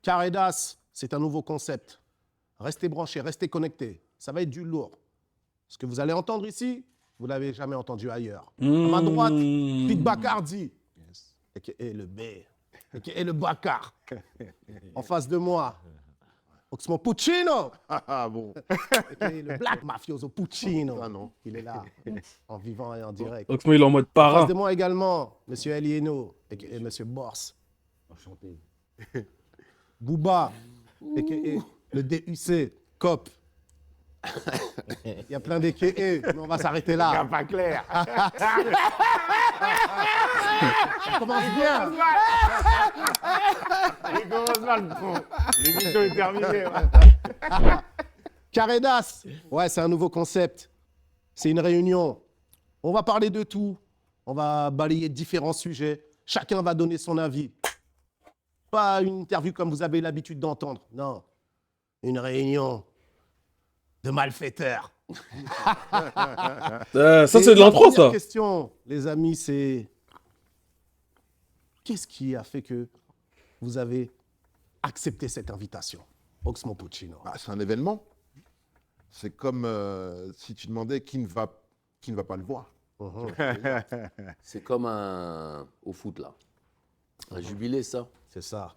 Carré d'As, c'est un nouveau concept. Restez branchés, restez connectés. Ça va être du lourd. Ce que vous allez entendre ici, vous ne l'avez jamais entendu ailleurs. À ma droite, Pete Bacardi, et le B, et le Bacar. En face de moi, Oxmo Puccino, Ah bon. et le Black Mafioso Puccino. Ah non. Il est là, en vivant et en direct. Oxmo, il est en mode En face parrain. de moi également, M. Elieno et M. Bors. Enchanté. Booba, et le DUC, COP. Il y a plein d'EKE, mais on va s'arrêter là. Pas clair. Ça commence bien. Il commence mal, le con. L'émission est terminée. Carré d'As, ouais, c'est un nouveau concept. C'est une réunion. On va parler de tout. On va balayer différents sujets. Chacun va donner son avis. Pas une interview comme vous avez l'habitude d'entendre. Non. Une réunion de malfaiteurs. Ça, c'est Et de l'intro, la première ça. question, les amis, c'est qu'est-ce qui a fait que vous avez accepté cette invitation, Oxmo Puccino? Ah, c'est un événement. C'est comme si tu demandais qui ne va pas le voir. C'est comme au foot, là. Un jubilé, ça. C'est ça,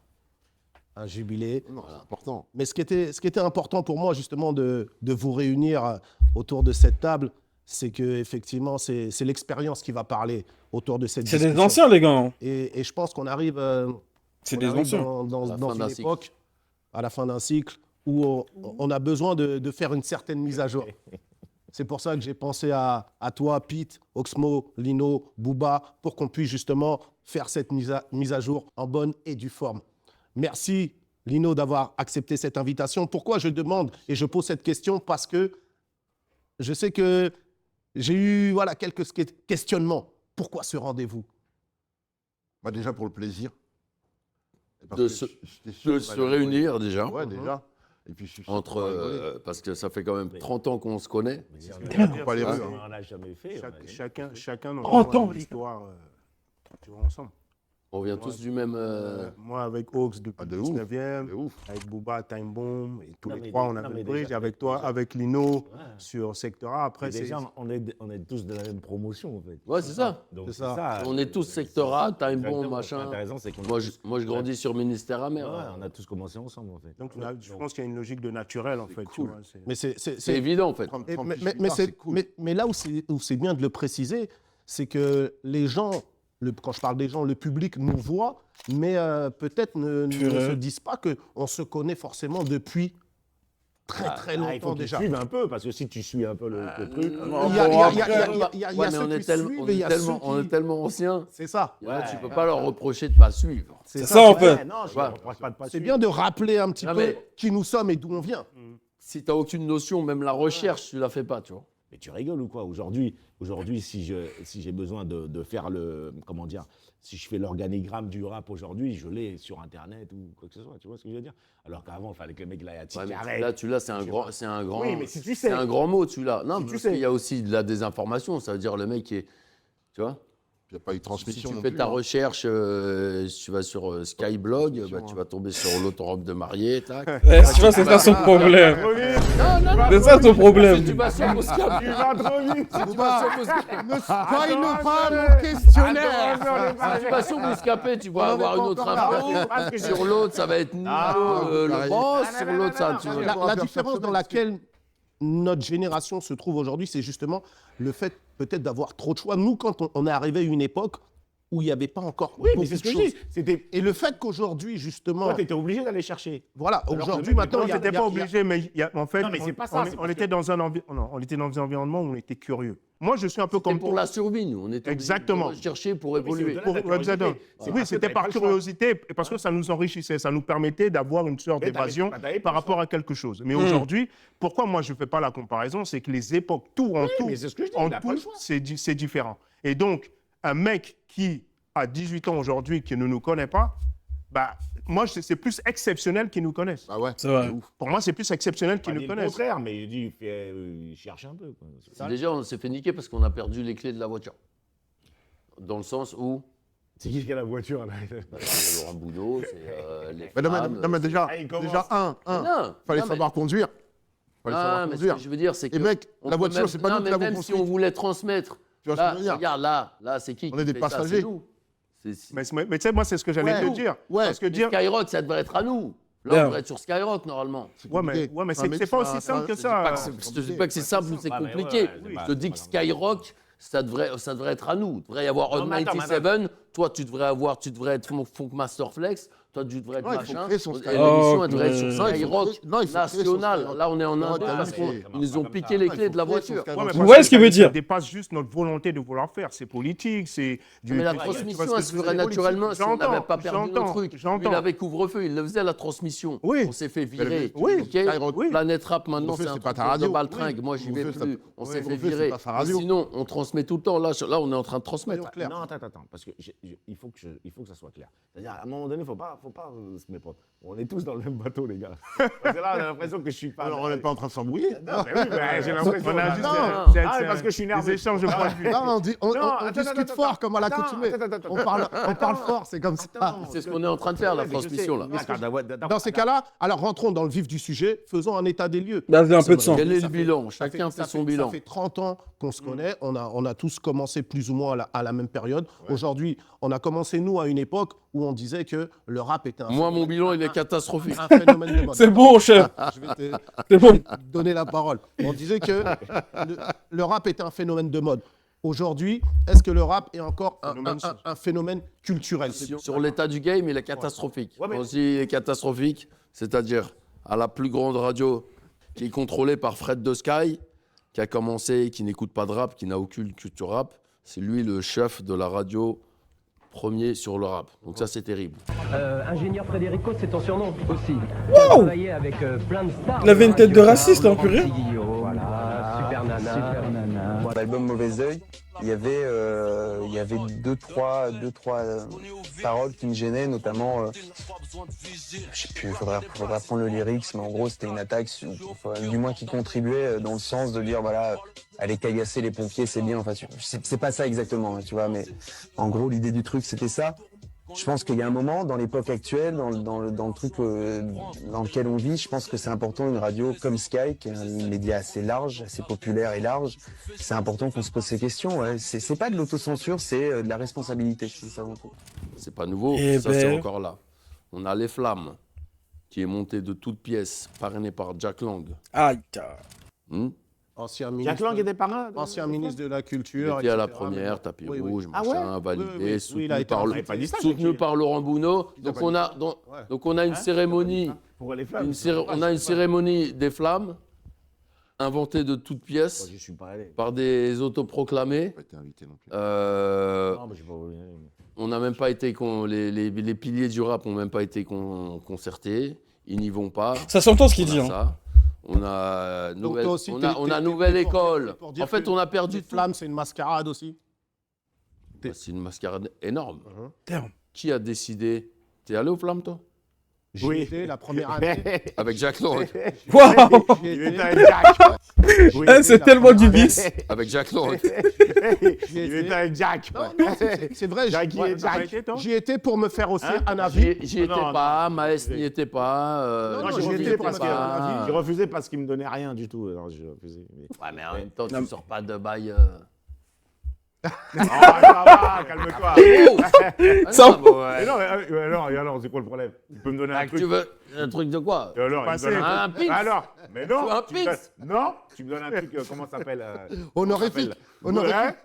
un jubilé. Non, c'est important. Mais ce qui était important pour moi, justement, de vous réunir autour de cette table, c'est qu'effectivement, c'est l'expérience qui va parler autour de cette C'est discussion. des anciens, les gars. Hein. Et je pense qu'on arrive, C'est on des arrive anciens. dans À la fin une d'un cycle. époque, à la fin d'un cycle, où on a besoin de faire une certaine mise à jour. C'est pour ça que j'ai pensé à toi, Pete, Oxmo, Lino, Booba, pour qu'on puisse justement faire cette mise à jour en bonne et due forme. Merci, Lino, d'avoir accepté cette invitation. Pourquoi je demande et je pose cette question? Parce que je sais que j'ai eu quelques questionnements. Pourquoi ce rendez-vous? Bah, déjà pour le plaisir. Et parce De que se- j'étais sûr De qu'on se allait rigoler. réunir, déjà. Ouais, déjà. Et puis je suis sûr qu'on Entre, va rigoler. parce que ça fait quand même 30 ans qu'on se connaît. Pas les rues, hein. On n'a jamais fait. Chacun dans Entends, son les histoire, tu vois, ensemble. On vient tous du même. Moi, avec Ox depuis Ah, le de ouf. 19e, De ouf. avec Booba, Time Bomb, et tous Non, les mais trois, dé- on non, avait mais le bridge. déjà- Avec toi, déjà- avec Lino, Ouais. sur Secteur A. Après, c'est... Déjà, on est tous de la même promotion, en fait. Ouais, c'est ça. Donc, C'est ça. On est tous secteur A, Time Bomb, Exactement. Ce qui est machin. intéressant, c'est qu'on Moi, a je, tous- moi, je grandis sur Ministère amer. Ouais, on a tous commencé ensemble, en fait. Donc, je pense qu'il y a une logique de naturel, en fait. Tu cool. vois, Mais C'est évident, en fait. Et- 30 mais, plus mais- plus mais tard, c'est- c'est cool. mais là où c'est bien de le préciser, c'est que les gens, quand je parle des gens, le public nous voit, mais peut-être ne se disent pas qu'on se connaît forcément depuis très Il faut longtemps que tu déjà. suives un peu, parce que si tu suis un peu le truc. Il y a Ouais, mais ceux on est qui tellement, suivent on et il y est a tellement, ceux on est qui... tellement anciens. C'est ça. Là, tu peux pas leur reprocher de pas suivre. C'est ça, en fait. Non, je Ouais. ne reproche pas de pas C'est suivre. bien de rappeler un petit Non, peu mais- qui nous sommes et d'où on vient. Si tu n'as aucune notion, même la recherche, tu la fais pas, tu vois. Mais tu rigoles ou quoi? Aujourd'hui, si j'ai besoin de faire comment dire, si je fais l'organigramme du rap aujourd'hui, je l'ai sur Internet ou quoi que ce soit. Tu vois ce que je veux dire? Alors qu'avant, il fallait que le mec l'aille à Ouais, mais Ticaré. là, tu l'as, c'est un grand, Oui, mais si tu c'est sais. un grand mot, tu l'as. Non, Si tu parce sais. qu'il y a aussi de la désinformation. Ça veut dire le mec qui est, tu vois. Il n'y a pas eu de Si transmission tu non fais plus, ta hein. recherche, si tu vas sur Skyblog, bah, tu vas tomber sur l'autorobe de mariée, tac. Ouais, tu vois, c'est ça son problème. C'est ça son Si problème. tu vas sur Bouscapé, Tu vas trop vite. tu vas sur Bouscapé, Ne spoil pas mon questionnaire. si tu vas sur Bouscapé, tu vas avoir une autre info. Sur l'autre, ça va être Nino, le boss. Sur l'autre, ça, tu La différence dans laquelle notre génération se trouve aujourd'hui, c'est justement le fait peut-être d'avoir trop de choix. Nous, quand on est arrivé à une époque où il n'y avait pas encore Oui, mais beaucoup c'est ce de que je choses. dis. C'était. Et le fait qu'aujourd'hui, justement, Toi, t'étais obligé d'aller chercher. voilà, Alors que aujourd'hui, le- maintenant, Non, il y a- c'était il y a- pas il y a- obligé, mais en fait, Non, mais c'est pas ça, c'est on parce était dans un environnement où on était curieux. Moi, je suis un peu C'était comme pour toi. la survie, nous. On était Exactement. obligés de chercher pour évoluer. c'est au-delà de la Exactement. curiosité. C'est Oui, parce que c'était t'avais par pas le choix. curiosité et parce que ça nous enrichissait, ça nous permettait d'avoir une sorte Mais t'avais- d'évasion t'avais pas par le rapport à quelque chose. Mais aujourd'hui, pourquoi moi je ne fais pas la comparaison, c'est que les époques, tout en tout, mais c'est ce que je dis, en il a pas tout, le choix. c'est différent. Et donc, un mec qui a 18 ans aujourd'hui, qui ne nous connaît pas, bah, moi, c'est plus exceptionnel qu'il nous connaisse. Ah ouais. C'est vrai. Pour moi, c'est plus exceptionnel Pas qu'il dit nous le connaisse. contraire, mais il dit, il cherche un peu. Quoi. Déjà, on s'est fait niquer parce qu'on a perdu les clés de la voiture. Dans le sens où C'est qui a la voiture là? C'est Laurent Boudot, c'est les Mais non, femmes. mais déjà, Ah, il commence. déjà Non, fallait non, savoir conduire. Fallait Ah, savoir mais ce conduire. que je veux dire, c'est que. Et mec, on la peut voiture, même- c'est pas non, nous qui mais l'avons même si on construite. voulait transmettre. Tu vois ce que Là, je veux dire? regarde, là, c'est qui On est des fait ça? passagers. C'est nous. Mais tu sais, moi, c'est ce que j'allais Ouais. te dire. Ouais. Parce que Mais dire. Skyrock, ça devrait être à nous. Là, Bien. on devrait être sur Skyrock, normalement. Ouais, mais c'est pas aussi simple que ça. Je te dis pas que c'est simple ou c'est Ah, mais compliqué. ouais, c'est pas- Je te dis que Skyrock, ça devrait être à nous. Il devrait y avoir Hot Non, mais attends, 97. Toi, tu devrais être Funk Masterflex. Toi, tu devrais être Ouais, il faut machin. créer son Et Skyrock. l'émission, elle devrait être Oh, sur mais- Non, il faut Skyrock créer- non, il faut créer son national. Skyrock. Là, on est en Ouais, Inde t'as parce vu, qu'ils c'est- nous ont comme piqué ça. les Ah, il clés faut de la créer son voiture. Skyrock. Ouais, mais Vous moi, voyez ça- ce qu'il veut ça dire? dépasse juste notre volonté de vouloir faire. C'est politique, c'est. Mais la tu vois transmission, ce que elle je se veux ferait dire? naturellement si on n'avait pas perdu le J'entends, truc. Lui, j'entends. il avait couvre-feu, il le faisait la transmission. Oui. On s'est fait virer. Oui. ok Skyrock, oui. Planète Rap, maintenant, Couvre-feu, c'est un c'est pas truc ta radio. de baltringue. Oui. Moi, j'y vais Couvre-feu, plus. ça- On ouais, s'est fait couvre-feu, c'est virer. pas sa Mais radio. sinon, on transmet tout le temps. Là, on est en train de transmettre. Clair. Non, attends, parce que il faut que ça soit clair. C'est-à-dire, à un moment donné, faut pas se méprendre. On est tous dans le même bateau, les gars. Parce que là, on a l'impression que je suis pas. Alors, on n'est pas en train de s'embrouiller. Non, mais oui, mais j'ai l'impression. On a juste Non. Ah, mais parce que je suis nerveux. des échanges de points de vue. Non, on attends, discute attends, fort comme à l'accoutumée. attends, On parle fort, c'est comme ça. C'est ce qu'on est en train de faire, la transmission, là. Dans ces cas-là, alors rentrons dans le vif du sujet, faisons un état des lieux. Bah, un peu de sang. Quel est Ça le fait- bilan? Ça Chacun fait ça son bilan. Ça fait 30 ans qu'on se connaît, on a tous commencé plus ou moins à la même période. Aujourd'hui, on a commencé, nous, à une époque où on disait que le rap était Moi, mon bilan, il est catastrophique. un phénomène de mode. C'est bon, chef. Je vais te C'est bon. donner la parole. On disait que le rap était un phénomène de mode. Aujourd'hui, est-ce que le rap est encore un phénomène culturel? Sur l'état du game, il est catastrophique. Ouais, mais- Quand je dis il est catastrophique, c'est-à-dire à la plus grande radio qui est contrôlée par Fred de Sky, qui a commencé, qui n'écoute pas de rap, qui n'a aucune culture rap. C'est lui le chef de la radio premier sur le rap. Donc ça, c'est terrible. Ingénieur Frédérico, c'est ton surnom aussi. Il a travaillé avec plein de stars. Il avait une tête de raciste, hein, purée. Voilà, Super Nana. L'album Mauvais Oeil, il y avait deux, trois paroles qui me gênaient, notamment, je sais plus, faudrait prendre le lyrics, mais en gros c'était une attaque, du moins qui contribuait dans le sens de dire voilà, aller caillasser les pompiers c'est bien, enfin c'est pas ça exactement, tu vois, mais en gros l'idée du truc c'était ça. Je pense qu'il y a un moment, dans l'époque actuelle, dans le truc dans lequel on vit, je pense que c'est important, une radio comme Sky, qui est un média assez large, assez populaire et large, c'est important qu'on se pose ces questions. Ouais. C'est pas de l'autocensure, c'est de la responsabilité, c'est ça avant tout. C'est pas nouveau, Eh ça c'est ben. encore là. On a Les Flammes, qui est monté de toutes pièces, parrainé par Jack Lang. Aïe. Hmm? Ancien Jack ministre, Lang était parrain. ancien ministre de la Il Culture. était à la etc. première, tapis Oui, oui. rouge, Ah machin, ouais validé, Oui, oui, soutenu, il a été par, invité. pas dit ça, soutenu par Laurent Boudot. Donc on a, Ouais. donc on a une cérémonie, Pour les flammes. on a une cérémonie des flammes, inventée de toutes pièces Je suis pas allé. par des autoproclamés. Pas été invité non plus. Non, mais j'ai pas voulu. On n'a même pas été, les piliers du rap n'ont même pas été concertés. Ils n'y vont pas. Ça s'entend ce qu'il On dit. a Hein. ça. On a Donc nouvelle, toi aussi, on t'es- a, on a t'es- nouvelle t'es pour- école. t'es pour dire En fait, que on a perdu Les tout. Flammes, c'est une mascarade aussi. Bah, c'est une mascarade énorme. Terme. Qui a décidé? T'es allé aux Flammes, toi? J'y étais la première année. Avec Jack Lang. Waouh. J'y Il étais- était avec Jack. Eh, c'est tellement du vice. Avec Jack Lang. j'y Il étais- était avec Jack. Non, non, c'est vrai. Jackie et T'as pas Jack. été, toi? J'y étais pour me faire aussi Hein un avis. J'y étais Non, pas, Maës n'y était pas. Non, Non, j'y j'ai étais refusé pour parce me faire un avis. que j'ai refusé parce qu'il me donnait rien du tout. Alors j'ai refusé. Mais- Ouais, mais en même temps, tu Non. sors pas de bail. Oh, ça va, calme-toi. Ça- Mais non, mais alors, c'est quoi le problème? Tu peux me donner un truc. Tu veux un truc de quoi? Et alors, il me Passer. donne Un truc. pix. Alors, mais non. Tu veux un tu me donnes- pix. Non, tu me donnes un truc, comment ça s'appelle Honorifique. Honorifique. Ouais.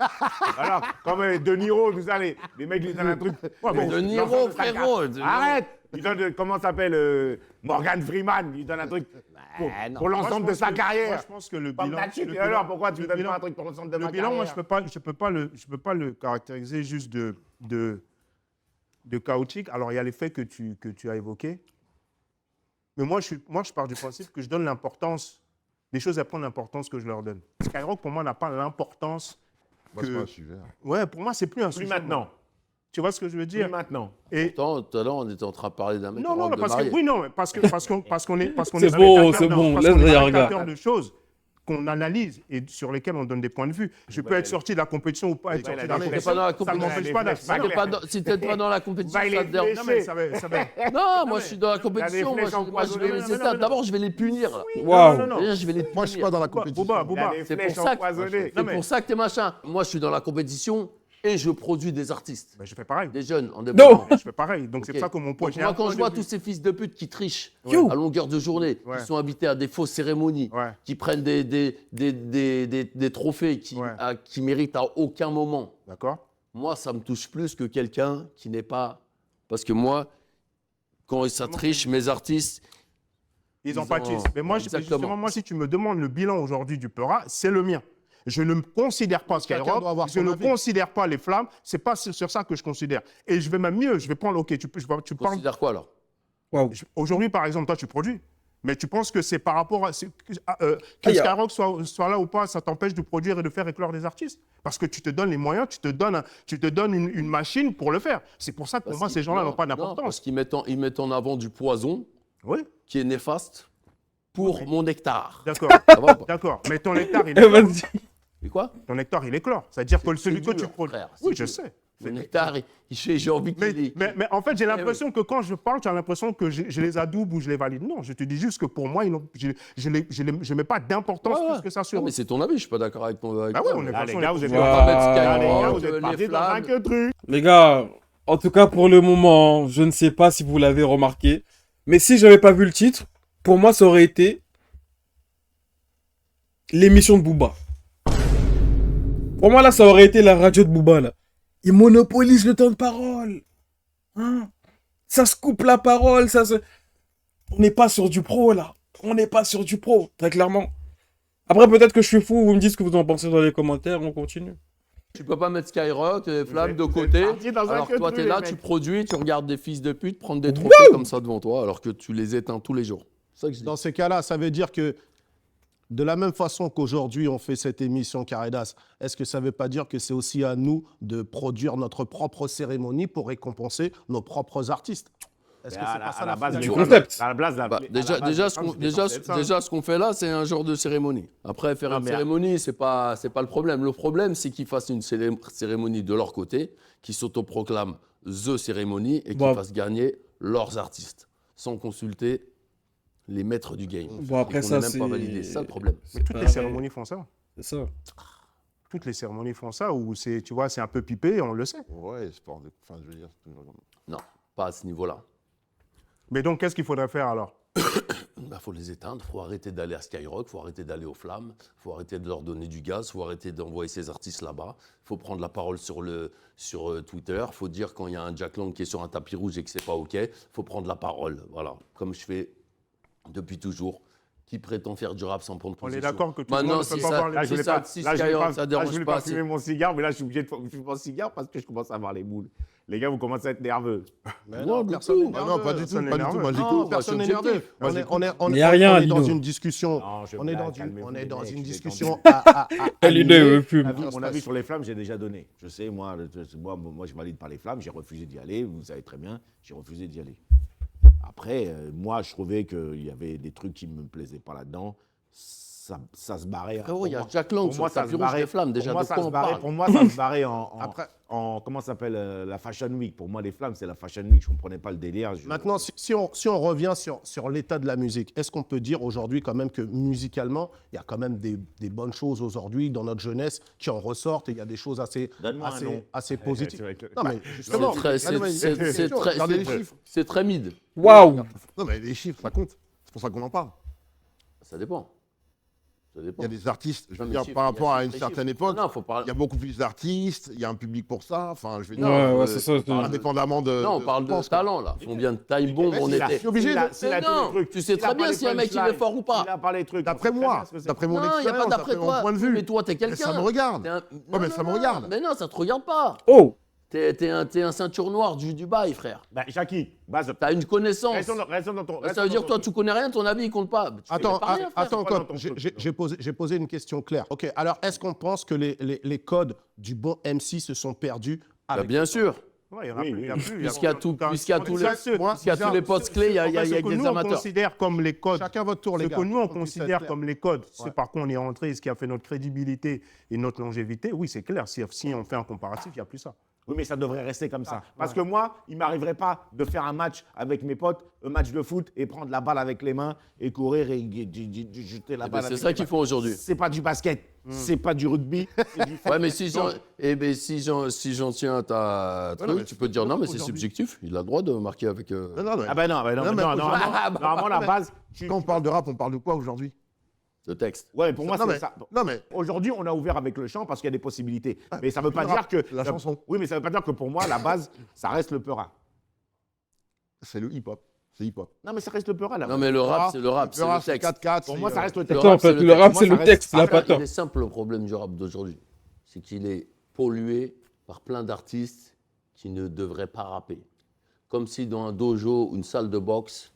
Alors, comme De Niro, tout ça, les mecs, ils donnent un truc. Ouais, bon, De Niro, l'ensemble de sa frérot, carte. De Niro. Arrête. Ils donnent, comment ça s'appelle Morgan Freeman, il donne un truc pour l'ensemble de sa Moi, carrière. je pense que le Pas bilan. de chic. le Et alors, bilan- pourquoi tu le ne donnes bilan- pas un truc pour l'ensemble de Le ma bilan, moi, carrière? je peux pas le caractériser juste de chaotique. Alors, il y a les faits que tu as évoqués. Mais moi, je pars du principe que je donne l'importance. Les choses, elles prennent l'importance que je leur donne. Skyrock, pour moi, n'a pas l'importance Moi, c'est que. pas un sujet. Ouais, pour moi, c'est plus un Plus sujet. maintenant. Tu vois ce que je veux Plus dire? maintenant. Et Pourtant, tout à l'heure, on était en train de parler d'un mec non, en non, robe de parce que mariée. oui, non, parce qu'on est C'est bon, spectateur- c'est non, bon, parce laisse qu'on est derrière, spectateur regarde. de choses. qu'on analyse et sur lesquels on donne des points de vue. Je peux être sorti de la compétition ou pas être sorti de la Si t'es compétition. pas dans la Ça ne m'empêche pas d'être. Si t'es pas dans la compétition, Va, il ça est te dérange. Non, mais ça va. Non, moi je suis dans la compétition. flèches Moi, je vais empoisonnées. les éteindre. D'abord, je vais les punir. là. Waouh. Déjà, je vais les punir. Moi, je suis pas dans la compétition. Booba. C'est pour ça que t'es machin. Moi, je suis dans la compétition et je produis des artistes, Ben, je fais pareil. des jeunes en développement. Je fais pareil. Donc, c'est Ok. pour ça que mon point. Donc, moi, quand je vois tous ces fils de pute qui trichent Yo. à longueur de journée, Ouais. qui sont habités à des fausses cérémonies, Ouais. qui prennent des trophées Ouais. qui méritent à aucun moment, D'accord. moi, ça me touche plus que quelqu'un qui n'est pas. Parce que moi, quand ça triche, mes artistes, Ils en Ils pâtissent. ont- Mais moi, Exactement. justement, moi, si tu me demandes le bilan aujourd'hui du Peura, c'est le mien. Je ne me considère pas Chacun Skyrock, doit avoir je son ne avis. considère pas les flammes. C'est pas sur ça que je considère. Et je vais même mieux. Je vais prendre. Ok, tu tu parles. considères quoi alors? Waouh. Aujourd'hui, par exemple, toi, tu produis. Mais tu penses que c'est par rapport à. Que y a- Skyrock soit là ou pas, ça t'empêche de produire et de faire éclore des artistes. Parce que tu te donnes les moyens, tu te donnes une machine pour le faire. C'est pour ça que pour Parce moi, qu'ils- ces gens-là non, n'ont pas non, d'importance. Parce qu'ils mettent en avant du poison Oui, qui est néfaste pour mon nectar. d'accord. Ça va ou pas? D'accord. Mais ton nectar, il Eh, est vas-y. Et quoi? ton nectar, il éclore. C'est-à-dire que celui que dur, tu produis. frère, Oui, c'est je dur. sais. Mon nectar, j'ai envie qu'il Mais en fait, j'ai l'impression que quand je parle, tu as l'impression que je les adoube ou je les valide. Non, je te dis juste que pour moi, je mets pas d'importance plus que ça sur Non, mais eux. c'est ton avis, je suis pas d'accord avec ton. avec Ah ouais, toi, on mais- est pas les sur gars, les- vous êtes On va Waouh. pas mettre Ah, les gars, Skyrock, vous êtes les partis dans flammes. un que truc. Les gars, en tout cas pour le moment, je ne sais pas si vous l'avez remarqué, mais si j'avais pas vu le titre, pour moi ça aurait été l'émission de Booba. Pour moi là, ça aurait été la radio de Booba là. Il monopolise le temps de parole. Hein? Ça se coupe la parole, ça se... On n'est pas sur du pro là. On n'est pas sur du pro, très clairement. Après peut-être que je suis fou, vous me dites ce que vous en pensez dans les commentaires, on continue. Tu peux pas mettre Skyrock, les flammes de êtes côté. partis dans un Alors que toi, truc, tu es là, les tu mecs. produis, tu regardes des fils de pute prendre des trophées comme ça devant toi, alors que tu les éteins tous les jours. C'est ça que je dis. Dans ces cas-là, ça veut dire que de la même façon qu'aujourd'hui on fait cette émission Caridas, est-ce que ça ne veut pas dire que c'est aussi à nous de produire notre propre cérémonie pour récompenser nos propres artistes? Est-ce que c'est pas ça à la base finalité du du concept. À la base, Bah, déjà, ce qu'on fait là, c'est un genre de cérémonie. Après, faire Non, une mais- cérémonie, c'est pas le problème. Le problème, c'est qu'ils fassent une cérémonie de leur côté, qu'ils s'autoproclament the cérémonie et qu'ils Bon. fassent gagner leurs artistes, sans consulter les maîtres du game. Bon, après Et qu'on ça, ait même c'est... pas validé. C'est ça le problème. Mais toutes les cérémonies font ça. C'est ça. Toutes les cérémonies font ça, où c'est, tu vois, c'est un peu pipé, on le sait. Ouais, sport de. Enfin, je veux dire, c'est toujours. Non, pas à ce niveau-là. Mais donc, qu'est-ce qu'il faudrait faire alors? Il faut les éteindre, il faut arrêter d'aller à Skyrock, il faut arrêter d'aller aux flammes, il faut arrêter de leur donner du gaz, il faut arrêter d'envoyer ces artistes là-bas, il faut prendre la parole sur Twitter, il faut dire quand il y a un Jack Lang qui est sur un tapis rouge et que c'est pas OK, il faut prendre la parole, voilà, comme je fais depuis toujours. Qui prétend faire du rap sans prendre On position. est d'accord que tout le Maintenant, monde ne peut si pas ça, voir les- Là, je voulais pas, si là, je voulais Skyrock, pas- ça là, je dérange voulais pas, pas c'est- fumer mon cigare, mais là, je suis obligé de fumer mon cigare parce que je commence à avoir les boules. Les gars, vous commencez à être nerveux. Mais Non, non, du personne tout. n'est Ah non, nerveux. pas du tout, personne pas n'est du tout. Moi, nerveux. j'écoute. Non, personne n'est subjectif. nerveux. Moi, On est Il y a rien, on est dans Lino. une discussion. Non, je On est blague, dans une, calmez-vous, on est les dans mecs, une je vais discussion tenter. Lino, il veut plus. Mon avis sur les flammes, j'ai déjà donné. Je sais, moi, je valide pas les flammes, j'ai refusé d'y aller, vous savez très bien, j'ai refusé d'y aller. Après, moi, je trouvais qu'il y avait des trucs qui ne me plaisaient pas là-dedans. Ça se barrait. Frérot, il y a Pour Jack Lang pour sur moi, le ça tapis se rouge barrait. des flammes. Déjà, pour moi, de ça quoi se on barrait. parle? Pour moi, ça se barrait Après- comment ça s'appelle la Fashion Week. Pour moi, les flammes, c'est la Fashion Week. Je comprenais pas le délire. Maintenant, si on revient sur l'état de la musique, est-ce qu'on peut dire aujourd'hui quand même que musicalement, il y a quand même des bonnes choses aujourd'hui dans notre jeunesse qui en ressortent et il y a des choses Donne-moi un nom. assez positives. C'est vrai que- Non, mais C'est justement, très, c'est- Ah, non, mais- c'est- c'est très- Regardez les c'est- chiffres. c'est très mid. Waouh. Non, mais les chiffres, ça compte. C'est pour ça qu'on en parle. Ça dépend. Ça dépend. Il y a des artistes, je Non, veux mais dire, chiffres, par il y a rapport à chiffres, une les certaine chiffres. époque, Non, faut parler. il y a beaucoup plus d'artistes, il y a un public pour ça. Enfin, je veux dire, Ouais, c'est ça. parle- indépendamment de. Non, on parle de pense, quoi. talent là. Combien de time bomb on s'il a- était. je suis obligé de- Mais non, tu sais très bien si un mec il est fort ou pas. Il a pas les trucs. D'après moi, d'après mon Non, il n'y a expérience, pas d'après mon toi. point de vue. Mais toi, t'es Mais quelqu'un. ça me regarde. T'es un- Ouais, mais ça me regarde. Mais non, ça te regarde pas. Oh. T'es un ceinture noire du bail, frère. Bah, Jackie, base. T'as une connaissance. Restons dans ton. Bah, ça veut dire que toi, tu connais rien, ton avis, il compte pas. Tu Attends, connais pas rien, frère. attends, pas dans Cop, ton j'ai- truc, j'ai posé une question claire. Ok, alors est-ce qu'on pense que les codes du bon MC se sont perdus Bah, avec bien sûr. Ouais, il y en a Oui, plus. Il y a oui. plus. Puisqu'il y a tout- Quand- puisqu'il y a tous les- Ça, ce- Moi, Puisqu'il y a tous les postes clés, il y a en fait, ce que des nous, on amateurs. considère comme les codes. Chacun votre tour, Ce les gars. que nous, on Qu'on puisse être considère clair. comme les codes, Ouais. c'est par quoi on est rentré, ce qui a fait notre crédibilité et notre longévité, oui, c'est clair. Si on fait un comparatif, il n'y a plus ça. Oui, mais ça devrait rester comme ça. Parce ouais. que moi, il ne m'arriverait pas de faire un match avec mes potes, un match de foot, et prendre la balle avec les mains, et courir et jeter la Eh ben, balle. c'est avec ça les qu'ils mains. font aujourd'hui. C'est pas du basket, c'est pas du rugby. c'est du Ouais, mais si j'en tiens à ta Ouais, non, truc, mais tu peux te dire non, mais c'est aujourd'hui- subjectif. Il a le droit de marquer avec. Non, non, Ah ben non, Non, mais normalement, la base. Quand on parle de rap, on parle de quoi aujourd'hui? Le texte. Ouais, pour moi, Non, c'est mais- ça. Non, mais Aujourd'hui, on a ouvert avec le chant parce qu'il y a des possibilités. Mais ça ne veut pas le dire rap, que. la chanson. Oui, mais ça ne veut pas dire que pour moi, la base, ça reste le peura. c'est le hip-hop. C'est hip-hop. Non, mais ça reste le peura, là. Non, mais le rap, c'est le rap, c'est le c'est texte. 4-4. Pour moi, ça reste le Le texte. Attends, en rap, fait, c'est le texte. rap, Moi, c'est ça le reste- texte, là, pas Il tant. est simple le problème du rap d'aujourd'hui. C'est qu'il est pollué par plein d'artistes qui ne devraient pas rapper. Comme si dans un dojo ou une salle de boxe,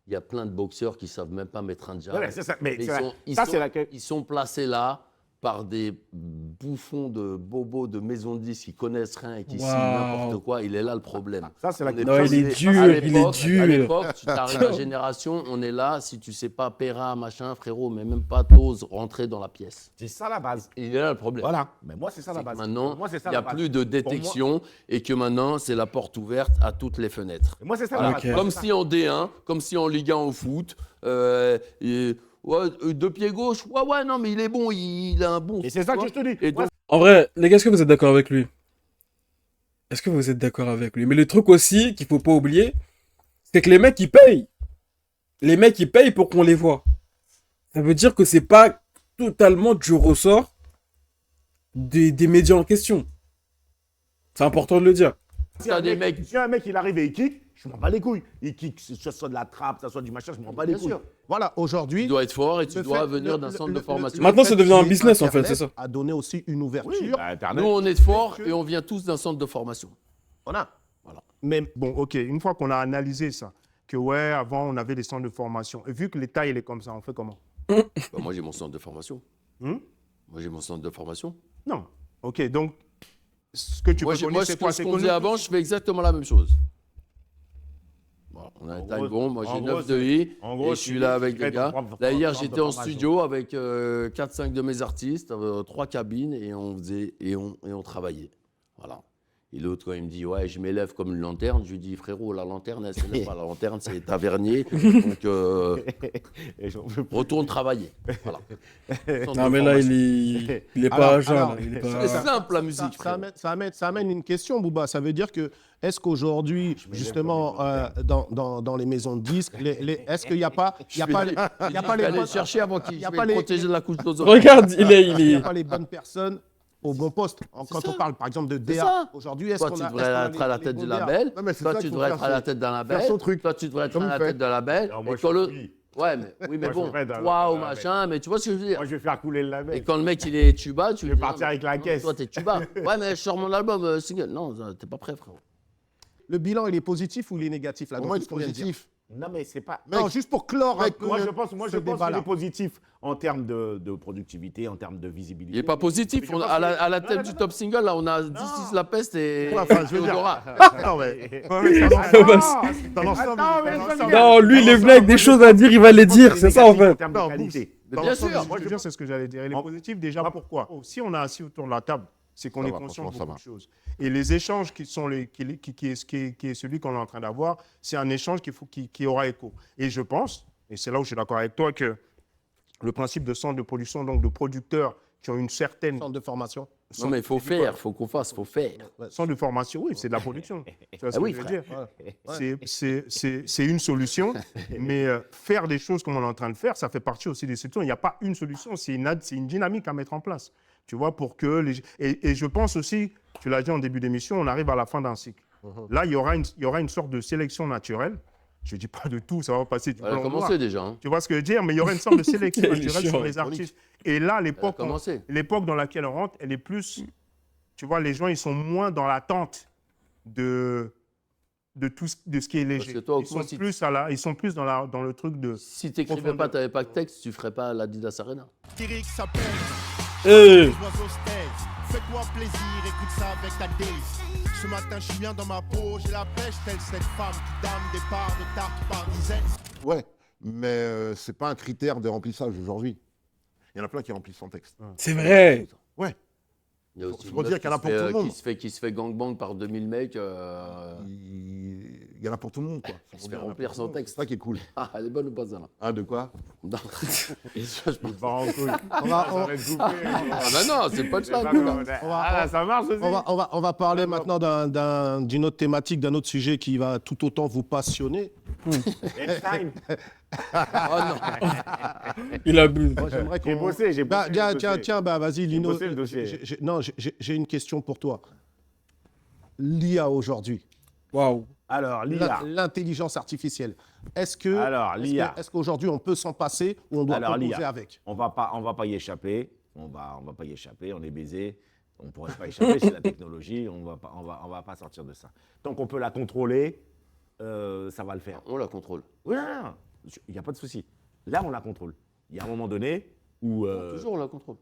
il y a plein de boxeurs qui ne savent même pas mettre un jab. Ouais, c'est ça. Mais Mais c'est ça, c'est laquelle. ils sont placés là par des bouffons de bobos de maisons de disques qui connaissent rien et qui signent Waouh. n'importe quoi. Il est là le problème. Ça, c'est la On est Non, il est passé- dur, à il est l'époque- dur. À l'époque, tu t'arrives à la génération, on est là, si tu sais pas Péra, machin, frérot, mais même pas t'oses rentrer dans la pièce. C'est ça la base. Et il est là le problème. Voilà. Mais moi, c'est ça la C'est que base. maintenant, Pour moi, c'est ça il n'y a la base. plus de détection et que maintenant, c'est la porte ouverte à toutes les fenêtres. Et moi, c'est ça Voilà. la base. Ok. Comme si en D1, comme si en Ligue 1 au foot, de pied gauche, ouais, non, mais il est bon, il a un bon. Et c'est ça que je te dis. Et Moi, donc, En vrai, les gars, est-ce que vous êtes d'accord avec lui? Est-ce que vous êtes d'accord avec lui? Mais le truc aussi qu'il faut pas oublier, c'est que les mecs, ils payent. Les mecs, ils payent pour qu'on les voit. Ça veut dire que c'est pas totalement du ressort des médias en question. C'est important de le dire. si un des mec, mecs- si un mec, il arrive et il kick, je m'en bats les couilles. Il kick, que ce soit de la trappe, que ce soit du machin, je m'en bats les Bien couilles. sûr. Voilà, aujourd'hui. tu dois être fort et tu le dois fait- venir le- d'un le- centre le- de formation. le Maintenant, fait ça devient un qu'il y ait business, en fait, Internet c'est ça. A donné aussi une ouverture. Oui, bah, Internet. Nous, on est forts et on vient tous d'un centre de formation. Voilà. Mais bon, ok, une fois qu'on a analysé ça, que ouais, avant, on avait des centres de formation, et vu que l'État, il est comme ça, on fait comment? Bah, moi, j'ai mon centre de formation. Hmm? Moi, j'ai mon centre de formation. Non. Ok, donc, ce que tu Moi, peux j'ai- connaître, moi, c'est ce quoi? que- ce C'est qu'on que faisait nous- avant, je fais exactement la même chose. Voilà, on a un En taille gros- bon, moi en j'ai gros, 9 de I, en gros, et je suis tu- là tu avec crées les gars. ton propre Là, hier, centre de j'étais en formation. studio avec 4-5 de mes artistes, 3 cabines, et on faisait et on travaillait. Voilà. Et l'autre, quand il me dit, ouais, je m'élève comme une lanterne, je lui dis, frérot, la lanterne, elle s'élève pas. La lanterne, c'est tavernier. Donc, Et j'en veux plus. retourne travailler. Voilà. Centre Non, de mais là, formation. il est pas Alors, jeune. alors, Il est C'est pas... simple, la musique, frérot. Ça amène une question, Bouba. Ça veut dire que, est-ce qu'aujourd'hui, justement, dans les maisons de disques, est-ce qu'il n'y a pas, il y a pas, il y a pas Je vais aller les chercher avant qu'il y a je pas vais les- protéger la couche d'ozone. Regarde, il il y a est... pas les bonnes personnes au bon poste? Quand ça. on parle, par exemple, de C'est DA, ça. aujourd'hui, est-ce Toi, qu'on tu a devrais est-ce qu'on a être à la les tête bons du DA? label. Non, mais c'est Toi, ça tu qu'il faut devrais faire, être à la c'est tête d'un label. faire son truc. Toi, tu devrais être Comme à il la fait. tête d'un label. Non, moi, Et je quand suis le... lui. Ouais, mais, oui, mais Moi, je bon, ferais dans toi la- ou machin, mais tu vois ce que je veux dire. Moi, je vais faire couler le label. Et quand le mec, il est tuba, tu Je lui vais dis, partir non, avec la non, caisse. Toi, t'es tuba. Ouais, mais je sors mon album single. Non, t'es pas prêt, frérot. Le bilan, il est positif ou il est négatif là, Pour dans moi, tout il ce est qu'on vient de dire? positif. Non, mais c'est pas. Non, juste pour clore un mec, peu Moi, je ce pense qu'il débat-là. est positif en termes de productivité, en termes de Il visibilité. n'est pas positif. Mais je pense À la que- tête non, du non, top single, là, on a This is la peste et Enfin, je veux dire- Théodora. Non, mais Bah, dans l'ensemble, Non, lui, il est venu avec des choses à dire, il va les dire, c'est ça, en fait. En termes de Non, qualité. Dans Bien l'ensemble, sûr. ce que je veux dire, c'est ce que j'allais dire. Il est positif déjà, pourquoi? Si on est assis autour de la table, c'est qu'on Ça est va, conscient de franchement, ça beaucoup de va. choses. Et les échanges qui est celui qu'on est en train d'avoir, c'est un échange qui aura écho. Et je pense, et c'est là où je suis d'accord avec toi, que le principe de centre de production, donc de producteurs qui ont une certaine Centre de formation. Non, mais il faut faire, il faut qu'on fasse, il faut faire. centre de formation, oui, c'est de la production. Tu vois ce Ah que oui, je veux frère. dire? C'est une solution, mais faire des choses comme on est en train de faire, ça fait partie aussi des solutions. Il n'y a pas une solution, c'est une dynamique à mettre en place. Tu vois, pour que les... Et je pense aussi, tu l'as dit en début d'émission, on arrive à la fin d'un cycle. Là, il y aura une sorte de sélection naturelle. Je ne dis pas de tout, ça va passer du On a blanc au noir. commencé déjà. Hein. Tu vois ce que je veux dire? Mais il y aura une sorte de sélection Il est naturelle chiant, sur les artistes. Et là, On a commencé. l'époque dans laquelle on rentre, elle est plus... Tu vois, les gens, ils sont moins dans l'attente de ce qui est léger. que toi, Ils sont moi, si- plus ils sont plus dans le truc de... Si tu n'écrivais pas, tu n'avais pas de texte, tu ne ferais pas l'Adidas Arena. Eh, Fais-toi plaisir, écoute ça avec ta délice. Ce matin, je suis bien dans ma peau, j'ai la pêche, telle cette femme qui dame des parts de tarte par dizaines. Ouais, mais c'est pas un critère de remplissage aujourd'hui. Il y en a plein qui remplissent sans texte. C'est vrai. Ouais. Il y a aussi Faut une dire meuf qu'il y en a qui pour se tout le fait- monde. qui se fait gangbang par 2000 mecs. Il y en a pour tout le monde, quoi. Il se fait remplir son texte. C'est ça qui est cool. Ah, elle est bonne ou pas, ça, là? Ah, de quoi? Non. Et ça, je pense- On va, on- Ah, non, c'est pas de ça, on Ah, va- ça marche aussi. on va parler maintenant d'une autre thématique, d'un autre sujet qui va tout autant vous passionner. Ah, non. Il abuse. Moi, j'aimerais J'ai qu'on... bossé, j'ai bossé. Bah, j'ai bossé. tiens, bah, vas-y, Lino. bossé le dossier. J'ai une question pour toi. L'IA aujourd'hui, Waouh. Alors, l'IA. l'intelligence artificielle, est-ce Alors, l'IA. qu'aujourd'hui on peut s'en passer ou on doit Alors, composer l'IA. avec? On va pas y échapper. On va pas y échapper. On est baisé. On ne pourrait pas échapper. C'est la technologie. On va pas sortir de ça. Tant qu'on peut la contrôler, ça va le faire. On la contrôle. Oui, non. Il n'y a pas de souci. Là, on la contrôle. Il y a un moment donné où. Toujours, on la contrôle.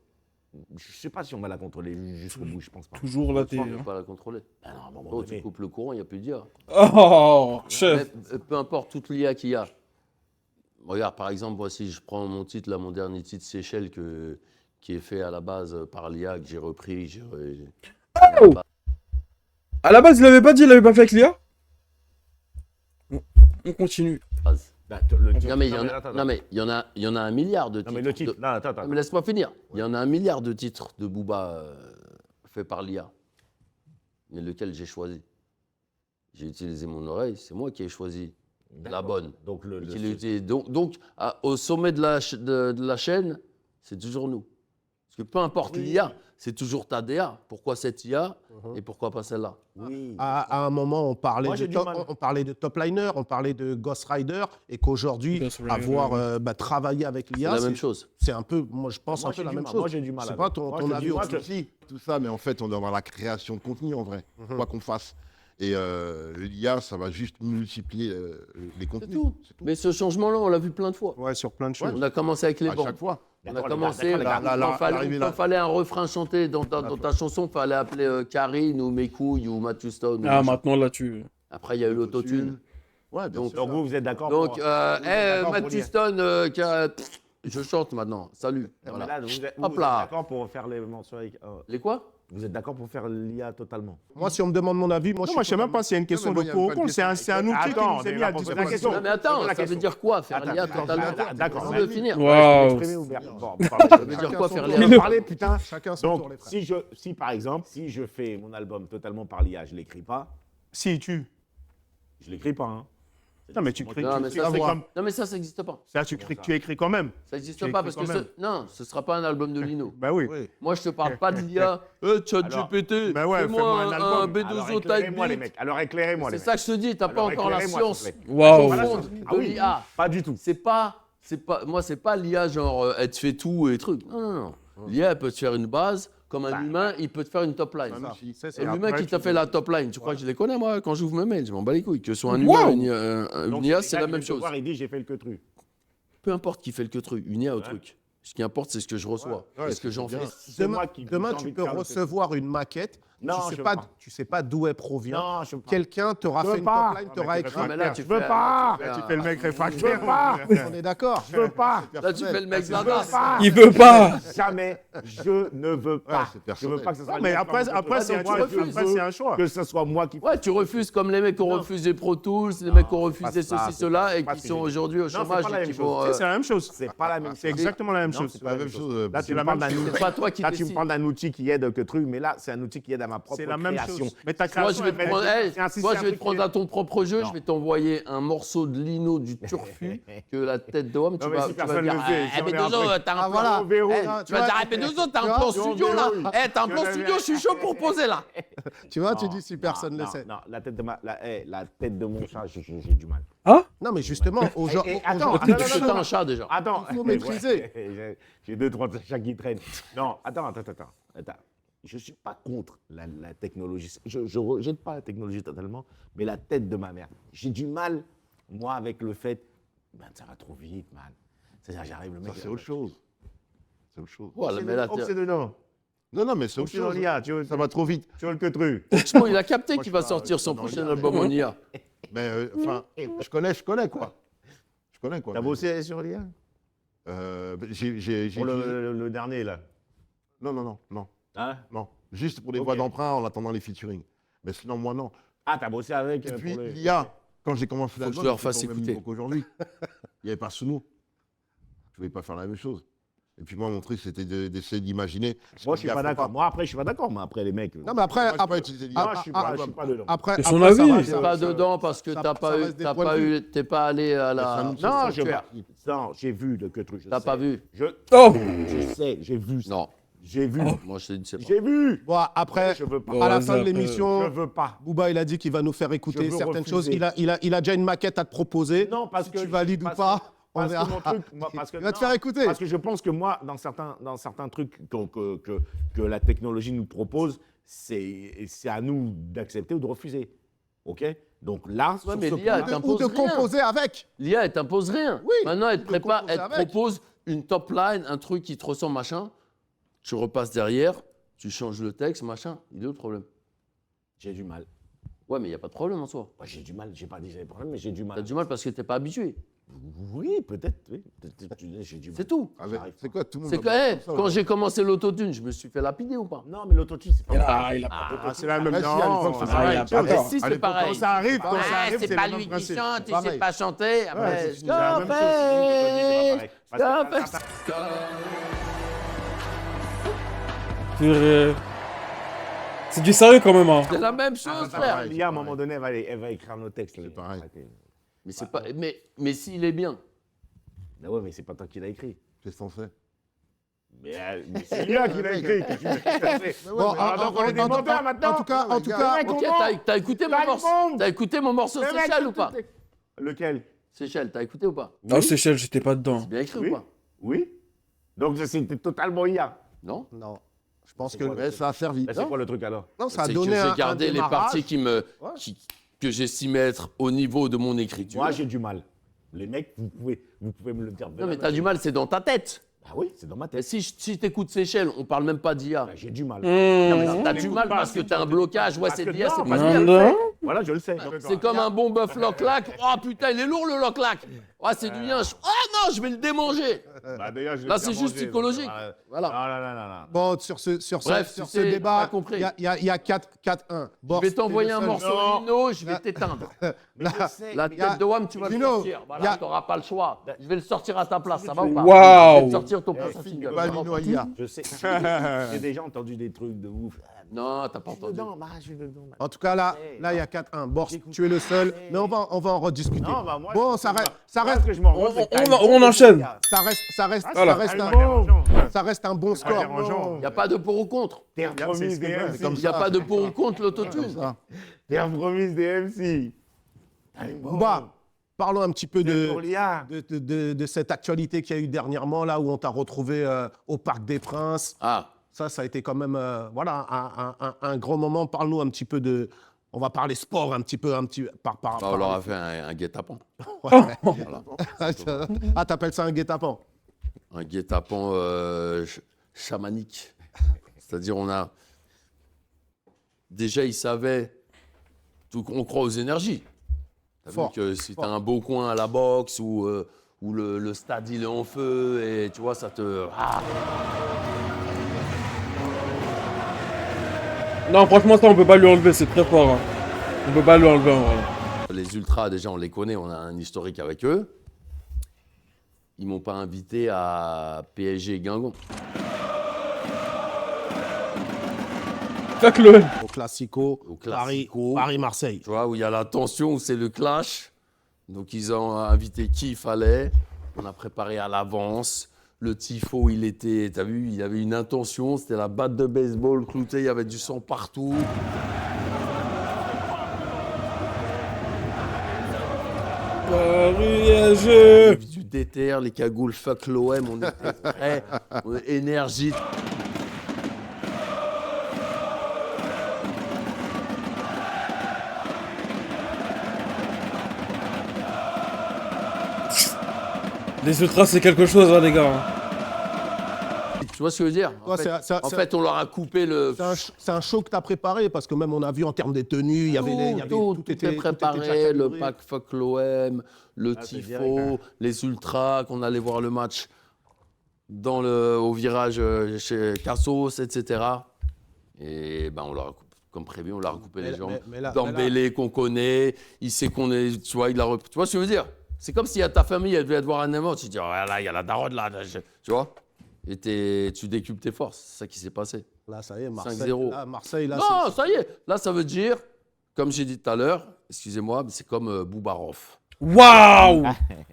Je ne sais pas si on va la contrôler jusqu'au bout. Je pense pas. Toujours la On télé. ne peut pas la contrôler. Ah non, à un moment Oh, tu donné. coupes le courant, il n'y a plus d'IA. Oh, chef. Mais, peu importe toute l'IA qu'il y a. Regarde, par exemple, moi, si je prends mon titre, là, mon dernier titre, Seychelles, qui est fait à la base par l'IA, que j'ai repris. À la base, il l'avait pas dit, il l'avait pas fait avec l'IA. On continue. Bah, Non, mais il y en a un milliard de titres. Non, mais le titre. de- Non, attends. Non, mais laisse-moi finir. Il y en a un milliard de titres de Booba faits par l'IA. Mais lequel j'ai choisi? J'ai utilisé mon oreille, c'est moi qui ai choisi la bonne. Donc, Qui l'ai utilisé. Donc, au sommet de la chaîne, c'est toujours nous. Parce que peu importe l'IA, c'est toujours ta DA. Pourquoi cette IA et pourquoi pas celle-là? Oui. À un moment, on parlait, Moi, j'ai du mal. on parlait de top liner, on parlait de Ghost Rider, et qu'aujourd'hui, Ghost Rider, avoir travaillé avec C'est l'IA, la même chose. c'est un peu, moi je pense Moi, un peu j'ai la du même mal. chose. Moi, j'ai du mal C'est avec. pas ton Moi, j'ai avis du au mal. Si, tout ça, mais en fait, on est dans la création de contenu, en vrai. Quoi qu'on fasse. Et l'IA, ça va juste multiplier les C'est contenus. tout. Mais ce changement-là, on l'a vu plein de fois. Ouais, sur plein de choses. On a commencé avec les À bandes. chaque fois. On a D'accord, commencé, les gars, quand fallait un refrain chanté dans ta chanson, il fallait appeler Karine ou Mes couilles ou Matthew Stone. ou Ah, machin. maintenant, là, tu. Après, il y a eu l'autotune. Ouais, bien Donc, sûr. Donc, vous êtes d'accord Donc, pour... d'accord pour Matthew l'IA. Stone, je chante maintenant. Salut. Non, mais Voilà. là, vous êtes Hop là. d'accord pour faire les mentions avec... Les quoi? Vous êtes d'accord pour faire l'IA totalement? Moi, si on me demande mon avis, moi Non, moi, je sais même pas s'il y a une question moi, de il y a pour ou pas de contre. C'est un outil qui Attends, nous est on mis est à là pour poser la disposition. question. Non, mais attends, la ça veut question. dire quoi, faire l'IA Attends, totalement? d'accord. On veut finir. Waouh. Ça veut dire quoi, faire Je l'IA? vais parler, putain. Chacun son tour, Donc, les frères. si par exemple, si je fais mon album totalement par l'IA, je ne l'écris pas, Si tu. je ne l'écris pas. Hein. Non, mais tu crées. Non, mais tu ça, fais c'est comme- non, mais ça n'existe pas. Ça, tu écris quand même. Ça n'existe Tu pas écris parce que quand même. non, ce ne sera pas un album de Lino. Bah oui. Moi, je te parle pas de l'IA. ChatGPT, bah ouais, fais-moi fais-moi un un album. B2O Alors, éclairez-moi, les type mecs. Alors, éclairez-moi, les C'est mecs. ça que je te dis, t'as pas Alors, encore la éclairez-moi, science s'il vous plaît. Waouh. profonde Ah de oui, l'IA. pas du tout. Moi, c'est pas l'IA genre elle te fait tout et trucs. Non. L'IA, elle peut te faire une base, comme un humain, il peut te faire une top line. Et l'humain qui t'a fait la top line, tu crois que je les connais, moi, quand j'ouvre mes mails, je m'en bats les couilles. Que ce soit un humain, une IA, c'est la même chose. Il dit j'ai fait le que truc. Peu importe qui fait le que truc, une IA au truc. Ce qui importe, c'est ce que je reçois. Ouais, Est-ce que j'en fais? Demain, tu peux recevoir une maquette. Non, tu je veux sais pas. tu sais pas d'où elle provient. Non, je veux pas. Quelqu'un t'aura Je veux fait une pas. top line, t'aura écrit. Non, mais là, tu Je veux fais- pas. là, Tu fais le mec Je veux réfractaire. pas. On est d'accord. Je veux pas. Là, tu fais le mec Je veux badass. pas. Il veut pas. Jamais. Je ne veux pas. c'est Je personnel. veux pas que ce soit. Non, mais lié après, comme après, autre c'est chose. un Moi, choix. je Après, veux c'est un choix. Que ce soit moi qui. Ouais, tu refuses comme les mecs qui ont Non. refusé Pro Tools, les mecs qui ont refusé pas ça, ceci, c'est cela, et pas qui ce que sont j'ai dit. aujourd'hui au Non, c'est chômage pas la et même qui chose. vont. C'est la même chose. C'est pas la même chose. C'est exactement la même Non, chose. c'est pas la même chose. Là, C'est tu la me parles même d'un chose. outil. C'est pas toi qui Là, tu me décides. parles d'un outil qui aide que truc, mais là, c'est un outil qui aide à ma propre C'est la même création. chose. Mais ta Moi, création, je vais te elle- prendre, hey, c'est un- c'est moi, un je vais te truc prendre qui est- à ton propre jeu, Non. je vais t'envoyer un morceau de lino du turfu que la tête de homme, tu Non, mais vas, si tu vas personne dire, le fait, si on est Bédozo, après- t'as un plan. voilà. Verrou. Eh, Tu tu vas vois, dire, Bédozo, t'as un tu plan vois, studio là. verrouille. T'as un plan Je studio, je suis chaud pour poser là. Tu vois, tu Non, dis si personne ne non, le sait. Non, la tête de mon chat, j'ai du mal. Non, mais justement, aujourd'hui, attends, Parce que t'as un chat déjà. Attends, Il faut maîtriser. Ouais, j'ai 2-3 chats qui traînent. Non, attends. Je ne suis pas contre la technologie. Je ne rejette pas la technologie totalement, mais la tête de ma mère. J'ai du mal, moi, avec le fait, ça va trop vite, man. C'est-à-dire, j'arrive, le mec. Ça, c'est autre chose. C'est autre chose. Voilà, mais là, C'est dedans. Non, mais c'est autre Oxmo dans chose. l'IA, Ça va trop vite. tu veux le que truc. Oxmo, il a capté Moi, qu'il je va parle- sortir son dans prochain l'IA. album en IA. Mais enfin, je connais quoi. Je connais quoi. T'as bossé sur l'IA J'ai Pour vu- le dernier, là. Non. Hein Non. Juste pour les Ok. voix d'emprunt en attendant les featuring. Mais sinon, moi, non. Ah, t'as bossé avec. Et puis, pour le- l'IA, quand j'ai commencé Faut que l'album, je leur c'était fasse pas au même écouter. niveau qu'aujourd'hui. Il n'y avait pas Sounou. Je ne pouvais pas faire la même chose. Et puis moi, mon truc, c'était d'essayer d'imaginer. Moi, je suis l'IA pas fait d'accord. Moi, après, je suis pas d'accord. Mais après, les mecs. Non, mais après, Moi, je peux après, pas utiliser l'IA. Moi, je suis pas dedans. après, C'est son après, ça avis. va, T'es ça- pas dedans parce que ça- t'as ça pas eu, reste des t'as points de pas vue. eu, t'es pas allé à la. Mais Non, sanctuaire. Non, j'ai vu le que truc. je T'as sais. pas vu. Oh Je sais, j'ai vu ça. Non. J'ai vu. Moi, je te dis, c'est pas. J'ai vu. Bon, après, Je veux pas. Bon, à la vas-y, fin de après, Je l'émission, veux pas. Booba, il a dit qu'il va nous faire écouter Je veux certaines refuser. choses. Il a déjà une maquette à te proposer. Non, parce Si que tu valides ou parce pas, que- on parce que verra. mon truc, moi, parce que Il va te non, faire écouter. Parce que je pense que moi, dans certains trucs que la technologie nous propose, c'est à nous d'accepter ou de refuser. OK? Donc là, Ouais, sur mais ce l'IA, point-là- elle Ou t'impose de rien. composer avec. L'IA, elle t'impose rien. Oui, Maintenant, elle de te prépare, composer elle te avec. propose une top line, un truc qui te ressemble, machin. Tu repasses derrière, tu changes le texte, machin. Il est où le problème? j'ai du mal. Ouais, mais il n'y a pas de problème en soi. Moi, j'ai du mal. J'ai pas dit j'avais problème, mais j'ai du T'as mal. du mal parce que t'es pas habitué. Oui, peut-être. Oui. J'ai du mal. C'est tout. C'est quoi tout le monde C'est a que, bossé hey, comme ça, quand ouais. j'ai commencé l'autotune, je me suis fait lapider ou pas? Non, mais l'autotune, c'est pas il a Ah, c'est la même. Ah, si, à l'époque, c'est Non, pareil. il a à pas l'époque, tort. Si, à c'est l'époque, pareil. quand ça arrive, Ouais, c'est le pas même lui qui principe. chante, il Pareil. sait pas chanter. Ouais, Après, c'est la même chose. Scarface. Purée. C'est du sérieux quand même, hein. C'est la même chose, frère. L'IA, à un moment donné, elle va écrire nos textes. C'est pareil. Mais c'est pas, mais s'il est bien. Mais ouais, mais c'est pas toi qui l'as écrit. C'est censé. Mais c'est l'IA qui l'a écrit. Bon, donc on est des menteurs maintenant. en tout cas, Ok, t'as écouté mon morceau. T'as écouté mon morceau Seychelles ou pas? Lequel? Seychelles, t'as écouté ou pas? Non, Seychelles, j'étais pas dedans. C'est bien écrit Oui. ou pas? Oui. Donc c'était totalement IA. Non? non, je pense que Mais ça a servi. Là, c'est quoi le truc alors? non, ça a C'est que donné j'ai un gardé les démarrage. parties que j'estimais être au niveau de mon écriture. Moi, j'ai du mal. Les mecs, vous pouvez me le dire. Non, mais t'as du mal, c'est dans ta tête. Ah oui, c'est dans ma Et tête. si t'écoutes Seychelles, on parle même pas d'IA. Bah, j'ai du mal. T'as du mal parce que t'as un blocage. Ouais, Parce c'est que d'IA, non, c'est parce pas que d'IA. Non. Voilà, je le sais. C'est comme un bon bœuf loc-lac. Oh putain, il est lourd le loc-lac. Oh, c'est du yinche. Oh non, je vais le démanger. Bah, d'ailleurs, je l'ai Là, bien c'est juste mangé, psychologique. donc, Voilà. Non. Bon, sur ce Bref, sur tu ce sais, débat, t'as compris. il y a 4-1. Je vais t'envoyer un morceau Non. Lino, je vais t'éteindre. Mais je sais, La mais- tête de Wam, tu vas le Lino, sortir. y Voilà, a- t'auras pas le choix. Je vais le sortir à ta place, ça va ou pas? Waouh. Je vais te sortir ton prochain single. Pas Lino à l'IA. Je sais. J'ai déjà entendu des trucs de ouf. Non, t'as pas entendu. Non, bah, je vais dedans. En tout cas, là, il y a 4-1. Bors, tu es le seul, mais on va en rediscuter. Non, bah, moi, Bon, ça reste, que je m'en rends, c'est que t'as on une enchaîne. IA. Voilà. ça reste un bon score. Il n'y a pas de pour ou contre. Terre promise des MC. Il n'y a pas de pour ou contre l'autotune. Terre promise des MC. Booba, parlons un petit peu Pour l'IA. de cette actualité qu'il y a eu dernièrement, là où on t'a retrouvé au Parc des Princes. Ah, Ça a été quand même voilà, un grand moment. Parle-nous un petit peu de... On va parler sport un petit peu. bah, on leur a fait un guet-apens. Ouais. Voilà. Ah, t'appelles ça un guet-apens? Un guet-apens chamanique. C'est-à-dire, on a. Déjà, ils savaient. On croit aux énergies. T'as vu Fort, que si t'as un beau coin à la boxe ou le stade il est en feu et tu vois, ça te. Ah. Non, franchement, ça, on peut pas lui enlever, c'est très fort. Hein. On peut pas lui enlever, en vrai. Les ultras, déjà, on les connaît, on a un historique avec eux. Ils m'ont pas invité à PSG Guingamp. Fuck l'OM. Au Classico, Au Classico. Paris-Marseille. Tu vois, où il y a la tension, où c'est le clash. Donc, ils ont invité qui il fallait. On a préparé à l'avance. Le tifo, il était, t'as vu, il y avait une intention. C'était la batte de baseball cloutée, il y avait du sang partout. Paris SG. Du déter, les cagoules, fuck l'OM, on était prêts, on est énergie. Les ultras, c'est quelque chose, hein, les gars. Tu vois ce que je veux dire? Toi, En fait, on leur a coupé le. c'est un show que tu as préparé parce que même on a vu en termes des tenues, il y avait tout était préparé, déjà le calibré. pack fuck l'OM, le c'est direct, tifo, les ultras, qu'on allait voir le match au virage chez Cassos, etc. Et ben on l'a comme prévu, on l'a recoupé les jambes. Dembélé qu'on connaît, il sait qu'on est, tu vois, tu vois ce que je veux dire? C'est comme si à ta famille, elle devait te voir un événement, tu te dis, oh là, il y a la daronne là, tu vois? Et tu décupes tes forces, c'est ça qui s'est passé. Là, ça y est, Marseille. 5-0. Là, Marseille, là, Non, ça y est. Là, ça veut dire, comme j'ai dit tout à l'heure, excusez-moi, mais c'est comme Boubarov. Waouh!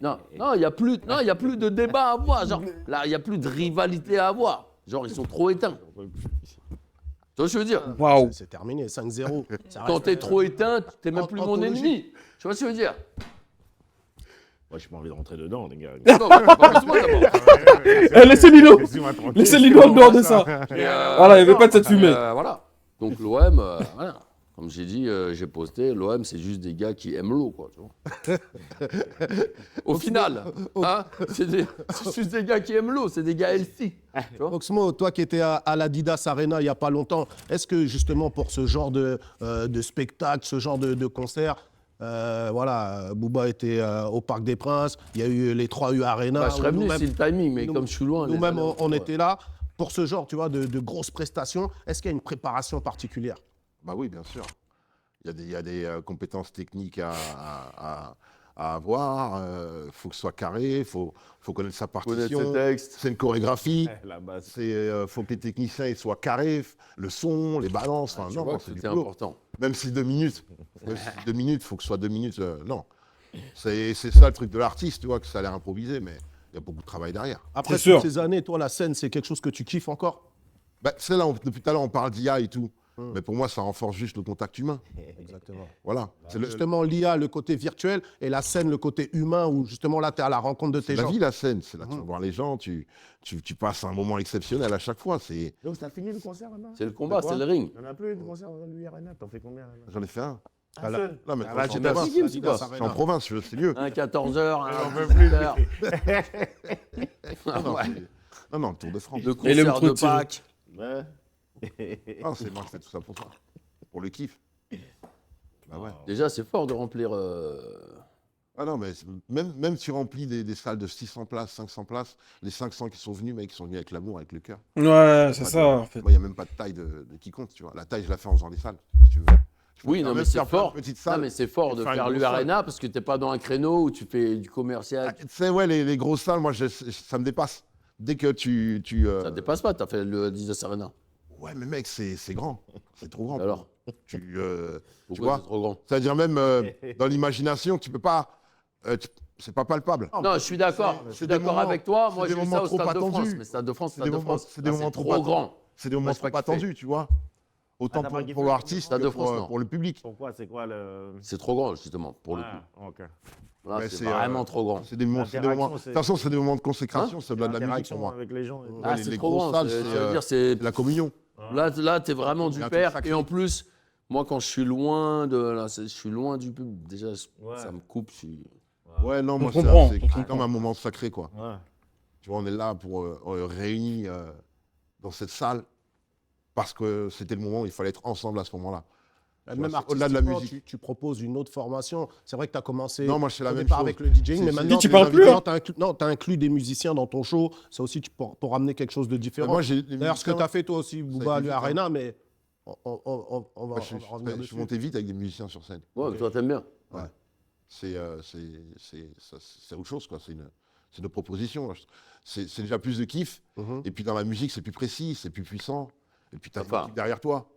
Non, il n'y a plus de débat à avoir. Genre, là, il n'y a plus de rivalité à avoir. Genre, ils sont trop éteints. Tu vois ce que je veux dire? Waouh! c'est terminé, 5-0. Quand t'es trop éteint, t'es même plus mon anthologie. ennemi. Tu vois ce que je veux dire? Moi, j'ai pas envie de rentrer dedans, les gars. Non, parle-moi d'abord. Laissez Lino! Laissez-moi tranquille. Laissez Lino en dehors de ça! Voilà, il n'y avait pas de cette fumée. Voilà. Donc l'OM, voilà. Comme j'ai dit, j'ai posté, l'OM, c'est juste des gars qui aiment l'eau, quoi. Tu vois. Au final, hein, c'est juste des gars qui aiment l'eau, c'est des gars healthy. Tu vois. Oxmo, toi qui étais à l'Adidas Arena il n'y a pas longtemps, est-ce que justement pour ce genre de spectacle, ce genre de concert, voilà, Booba était au Parc des Princes, il y a eu les 3U Arena. Bah, je serais venu nous-mêmes- si le timing, mais nous- comme je suis loin. Nous-mêmes, on ouais. était là. Pour ce genre, tu vois, de grosses prestations, est-ce qu'il y a une préparation particulière? Bah oui, bien sûr. Il y a des compétences techniques à avoir. Faut que ce soit carré. Faut connaître sa Connaître ses partition. textes. C'est une chorégraphie. La base. Faut que les techniciens ils soient carrés. Le son, les balances. Enfin, Tu non, vois que c'est du c'était boulot. important. Même si 2 minutes. Même si 2 minutes, faut que ce soit 2 minutes. Non. C'est ça le truc de l'artiste, tu vois, que ça a l'air improvisé, mais il y a beaucoup de travail derrière. Après C'est sûr. toutes ces années, toi, la scène, c'est quelque chose que tu kiffes encore? Bah, c'est là, depuis tout à l'heure, on parle d'IA et tout. Mais pour moi, ça renforce juste le contact humain. Exactement. Voilà. C'est le- Justement, l'IA, le côté virtuel, et la scène, le côté humain, où justement là, tu es à la rencontre de tes la gens. vie, la scène. C'est là, tu vas voir les gens, tu passes un moment exceptionnel à chaque fois. Donc, t'as fini le concert là-bas? C'est le combat, c'est le ring. Il n'y en a plus de concert dans l'URNA. T'en fais combien là? J'en ai fait un. Un seul? Non, mais Ah, je là, suis en j'ai province. bien c'est quoi? Je suis en province, c'est mieux. Un 14h, un J'en peux plus. 18h. Non, non, le Tour de France. Le Et le concert de trou tiré. Pâques. Ouais. Non, c'est moi qui fais tout ça pour ça. Pour le kiff. Bah ouais. Déjà, c'est fort de remplir. Ah non, mais même si tu remplis des salles de 600 places, 500 places, les 500 qui sont venus, mec, ils sont venus avec l'amour, avec le cœur. Ouais, c'est Pas ça, de- en fait. Moi, il n'y a même pas de taille de qui compte, tu vois. La taille, je la fais en faisant des salles, si tu veux. Je peux Oui, faire non, même mais c'est faire plein de fort. petites Non, salles. mais c'est fort de Faire une faire grosse l'U-Arena parce que t'es pas dans un créneau où tu fais du commercial. Tu sais, ouais, les grosses salles, moi, ça me dépasse. Dès que tu Ça te dépasse pas, t'as fait le Adidas Arena. Ouais, mais mec, c'est grand. C'est trop grand. Alors, Tu pourquoi vois c'est trop grand? C'est-à-dire même dans l'imagination, tu peux pas... c'est pas palpable. Non, je suis d'accord. Je suis c'est des d'accord moments- avec toi. c'est Moi, des j'ai vu moments ça au trop Stade de France. attendus. Mais Stade de France, C'est Stade des de moments- France, c'est des là, moments c'est trop trop attendus. grand. C'est des moments Moi, je sais trop pas kiffer. attendus, tu vois. Autant t'as pas kiffé pour l'artiste Stade que de France, non. pour le public. Pourquoi? C'est quoi le. C'est trop grand, justement, pour le Ah, coup. ok. Là, Ouais, c'est vraiment trop grand. C'est des moments, c'est des L'interaction, moments- de c'est- toute façon, c'est des moments de consécration, c'est de la musique pour L'interaction moi. avec les gens. et tout. Ah, les- c'est les trop grosses grand. salles, Ça c'est, veut dire, c'est La communion. là, t'es vraiment du Il y a un père. truc Et en sacré. plus, moi, quand je suis loin je suis loin du pub. Déjà, Ouais. ça me coupe. Ouais, non, moi, comprend, c'est on comprend. comme un moment sacré, quoi. Ouais. Tu vois, on est là pour réunis dans cette salle parce que c'était le moment où il fallait être ensemble à ce moment-là. Tu Même vois, c'est au-delà de la artistiquement, musique. tu proposes une autre formation. C'est vrai que tu as commencé Non, moi, je fais la au même départ chose. avec le DJing, mais C'est- maintenant, tu parles plus, hein. tu as inclus des musiciens dans ton show. Ça aussi, pour ramener quelque chose de différent. Moi, j'ai D'ailleurs, ce que tu as fait toi aussi, Booba, à été vite, l'Arena, mais on va Moi, revenir je dessus. suis monté vite avec des musiciens sur scène. Ouais, mais toi, t'aimes bien. C'est autre chose, quoi. C'est une proposition. C'est déjà plus de kiff. Mhm. Et puis dans la musique, c'est plus précis, c'est plus puissant. Et puis tu as Enfin. derrière toi.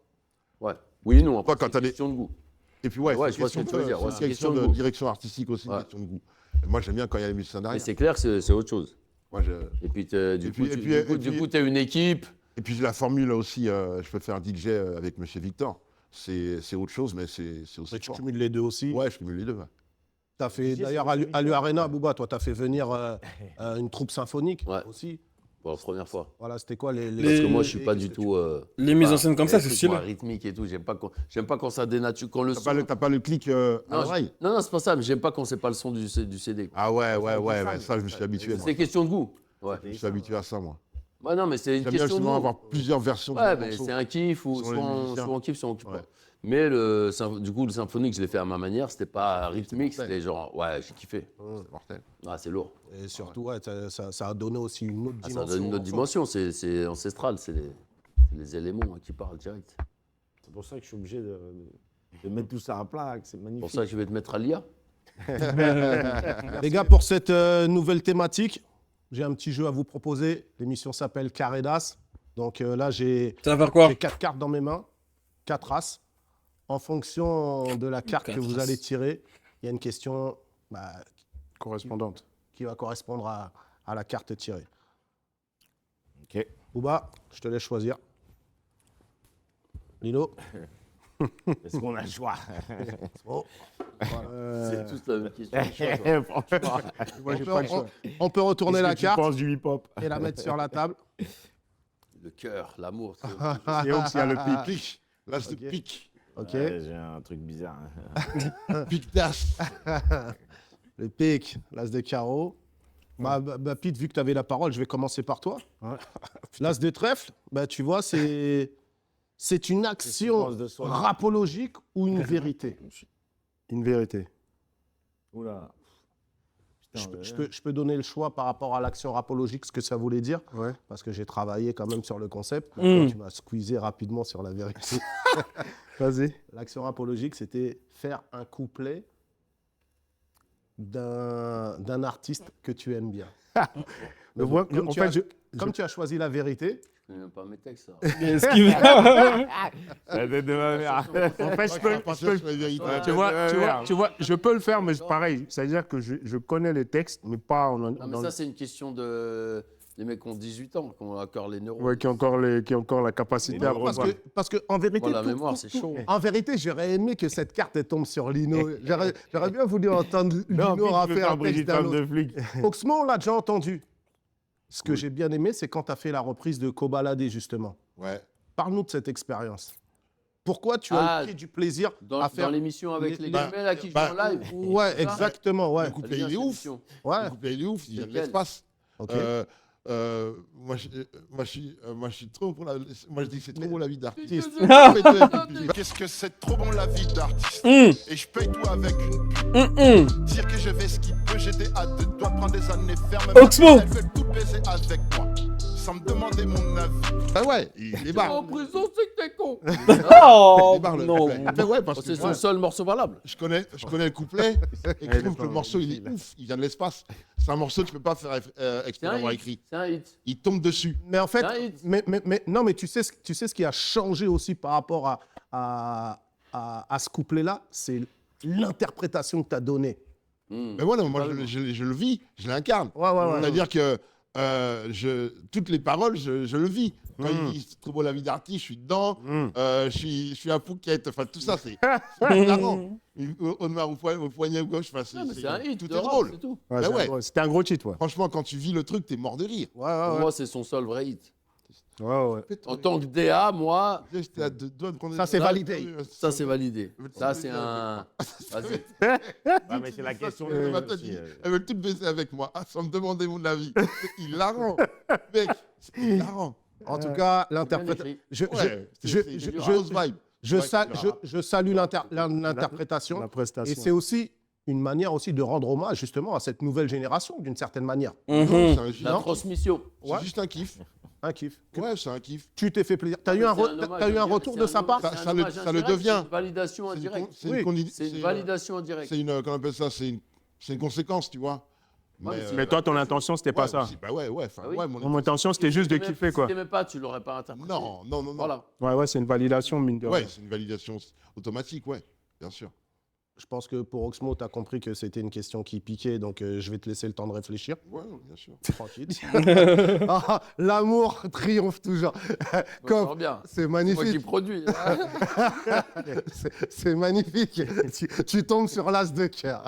Ouais. Oui, non. Toi, Après, quand c'est t'as des- question de goût. Et puis ouais, Ouais, c'est je vois ce que tu veux dire. Ouais, c'est une question de goût. direction artistique aussi, une Ouais. question de goût. Et moi, j'aime bien quand il y a les musiciens Mais derrière. c'est clair que c'est autre chose. Moi, Et puis, du coup, t'es une équipe. Et puis j'ai la formule aussi, je peux faire DJ avec Monsieur Victor. C'est autre chose, mais c'est aussi Mais tu fort. cumules les deux aussi. Ouais, je cumule les deux. Ouais. T'as fait, d'ailleurs, à l'Arena, Booba, toi, tu as fait venir une troupe symphonique Ouais. aussi. Pour la première fois. Voilà, c'était quoi les... Parce que moi, je suis pas du tout. Les mises en bah, scène comme ça, les c'est trucs, stylé. moi, rythmique et tout. J'aime pas quand ça dénature. Quand le son. T'as pas le clic à Non, l'oreille. non, c'est pas ça. Mais j'aime pas quand c'est pas le son du CD. Ah ouais, ça je me suis habitué. moi. C'est question de goût. Ouais. Je suis habitué à ça, moi. Ouais, non, mais c'est une J'aime bien question de justement mots. avoir plusieurs versions Ouais, de mais morceaux. c'est un kiff ou Selon les soit musiciens. on kiffe, soit on kiffe Ouais. pas. Mais du coup, le symphonique, je l'ai fait à ma manière. C'était pas rythmique, mortel. c'était genre, ouais, j'ai kiffé. C'est mortel. Ah, c'est lourd. Et surtout, ouais, ça a donné aussi une autre Ah, dimension. ça donne une au autre morceau. dimension. C'est ancestral. C'est les éléments qui parlent direct. C'est pour ça que je suis obligé de mettre tout ça à plat, que c'est C'est magnifique. pour ça que je vais te mettre à l'IA. Les gars, pour cette nouvelle thématique, j'ai un petit jeu à vous proposer. L'émission s'appelle Carré d'As. Donc là, j'ai Ça va faire quoi? 4 cartes dans mes mains, 4 As. En fonction de la carte que 4 vous As. allez tirer, il y a une question Correspondante. qui va correspondre à la carte tirée. Ok. Bouba, je te laisse choisir. Lino. Est-ce qu'on a le choix? Bon. C'est tous la même question. Franchement. Moi, j'ai pas le choix. On peut retourner la Tu carte penses du hip-hop? et la mettre sur la table. Le cœur, l'amour. c'est- C'est où qu'il y a le pic. Pic. Là, c'est Ok. pic. Ok. Ouais, j'ai un truc bizarre. Pic d'as. Le pic, l'as de carreau. Pete, vu que tu avais la parole, je vais commencer par toi. L'as de trèfle, tu vois, c'est une action pense de soi. rapologique ou une vérité. Une vérité. Oula. Putain, Je peux donner le choix par rapport à l'action rapologique, ce que ça voulait dire, Ouais. parce que j'ai travaillé quand même sur le concept. Mm. Tu m'as squeezé rapidement sur la vérité. Vas-y. L'action rapologique, c'était faire un couplet d'un artiste que tu aimes bien. Donc, moi, Comme en tu fait, as- Comme tu as choisi la vérité, Je connais même pas mes textes, ça. Est-ce qu'il va- La tête de ma mère. En fait, je peux, Pas sûr sur la vérité. tu vois, je peux le faire, mais c'est pareil. C'est-à-dire que je connais les textes, mais pas Non, mais ça, c'est une question de. Les mecs qui ont 18 ans, qui ont encore les neurones. ouais, qui ont encore la capacité à parce revoir. que en vérité, Bon, la tout- mémoire, tout- c'est tout- chaud. En vérité, j'aurais aimé que cette carte elle tombe sur Lino. J'aurais bien voulu entendre Non, Lino puis tu rapper veux faire un texte Brigitte d'un Femme autre. de flic. Oxmo, on l'a déjà entendu. Ce que j'ai bien aimé, c'est quand tu as fait la reprise de Kobalade, justement. Ouais. Parle-nous de cette expérience. Pourquoi tu as pris du plaisir Dans, à faire dans l'émission avec les Bah, gamins là qui jouent bah, en live. Ouais, C'est ça exactement, ouais. Le couplet, Elle est il est bien, ouf. cette émission. Ouais, Le couplet, il est ouf. Il y a de Lequel l'espace. ok. Moi, je suis trop pour la. Moi, je dis que c'est trop bon la vie d'artiste. Qu'est-ce que c'est trop bon la vie d'artiste. Mm. Et je paye tout avec une pute. Dire que je vais ce qu'il peut, j'étais à 2 doigts de prendre des années fermes. Oxmo. Elle veut tout baiser avec moi, sans me demander mon avis. Ah ouais, il débarque. En prison, c'est que t'es con. Oh, Il débarque le non. couplet. Mais ouais, parce que C'est son moi, seul morceau valable. je connais le couplet et je trouve que le morceau, il est ouf. Il vient de l'espace. C'est un morceau que je peux pas faire C'est exprès un d'avoir hit. écrit. C'est un hit. Il tombe dessus. Mais en fait, C'est un hit. non, mais tu sais ce qui a changé aussi par rapport à ce couplet-là, c'est l'interprétation que tu as donnée. Mais voilà, moi, je le vis, je l'incarne. Ouais. C'est-à-dire que toutes les paroles, je le vis. Quand il dit c'est trop beau la vie d'artiste, je suis dedans. Je suis à Phuket. Enfin, tout ça, c'est hilarant. Au poignet gauche, enfin, Non, mais c'est un hit. tout de est rap, drôle. C'est tout. Ouais, Bah c'est un ouais. gros- C'était un gros cheat, ouais. Franchement, quand tu vis le truc, t'es mort de rire. Pour moi, c'est son seul vrai hit. Ouais. En tant que DA, moi, J'étais à 2 doigts de prendre Ça, c'est validé. ça c'est validé. Ça c'est un. Vas-y. Ouais, mais c'est la question. Elle m'a aussi, dit, elle veut tout baiser avec moi, sans me demander mon avis. C'est hilarant. Mec, c'est hilarant. En tout cas, Bien l'interprétation. écrit. Ouais, c'est du house vibe. Je salue l'interprétation. La Et prestation. c'est aussi une manière aussi de rendre hommage justement à cette nouvelle génération, d'une certaine manière. Non, Mhm. c'est La transmission. Ouais. juste un kiff. Un kiff. Ouais, c'est un kiff. Tu t'es fait plaisir. Tu as eu un retour de sa part? Ça le devient. C'est une validation en C'est une direct. con- c'est une condi- C'est une c'est validation en direct. C'est une, comment on appelle ça, c'est une conséquence, tu vois. Ouais, mais Mais toi, ton intention, c'était pas ça. Bah ouais, enfin, Ah oui. ouais, Mon intention, c'était juste de kiffer, quoi. Si t'aimais pas, tu l'aurais pas interprété. Non. Voilà. Ouais, c'est une validation, mine de rien. Ouais, c'est une validation automatique, ouais, bien sûr. Je pense que pour Oxmo, tu as compris que c'était une question qui piquait, donc je vais te laisser le temps de réfléchir. Ouais, bien sûr. Tranquille. Ah, l'amour triomphe toujours. Comme bien. C'est C'est moi qui magnifique. produis. C'est magnifique. Tu tombes sur l'as de cœur.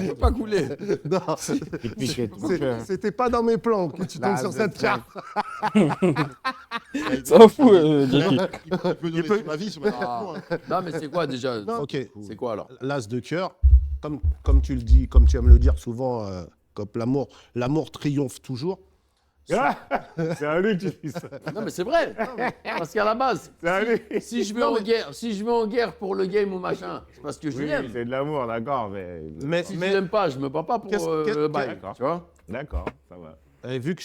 Faut pas couler. Non, c'était pas dans mes plans que tu tombes sur cette carte. S'en fout, Jackie. Il peut donner son avis sur ma Ah. question, hein. Non, mais c'est quoi déjà Ok. C'est quoi alors L'as de cœur, comme tu le dis, comme tu aimes le dire souvent, comme l'amour triomphe toujours. C'est à lui que tu dis ça. Non, mais c'est vrai. Parce qu'à la base, C'est à lui. si je vais en guerre pour le game ou machin, c'est parce que je Oui, l'aime. c'est de l'amour, d'accord, mais... Si je l'aime pas, je me bats pas pour le bail. D'accord. Tu vois? D'accord, ça va. Et vu que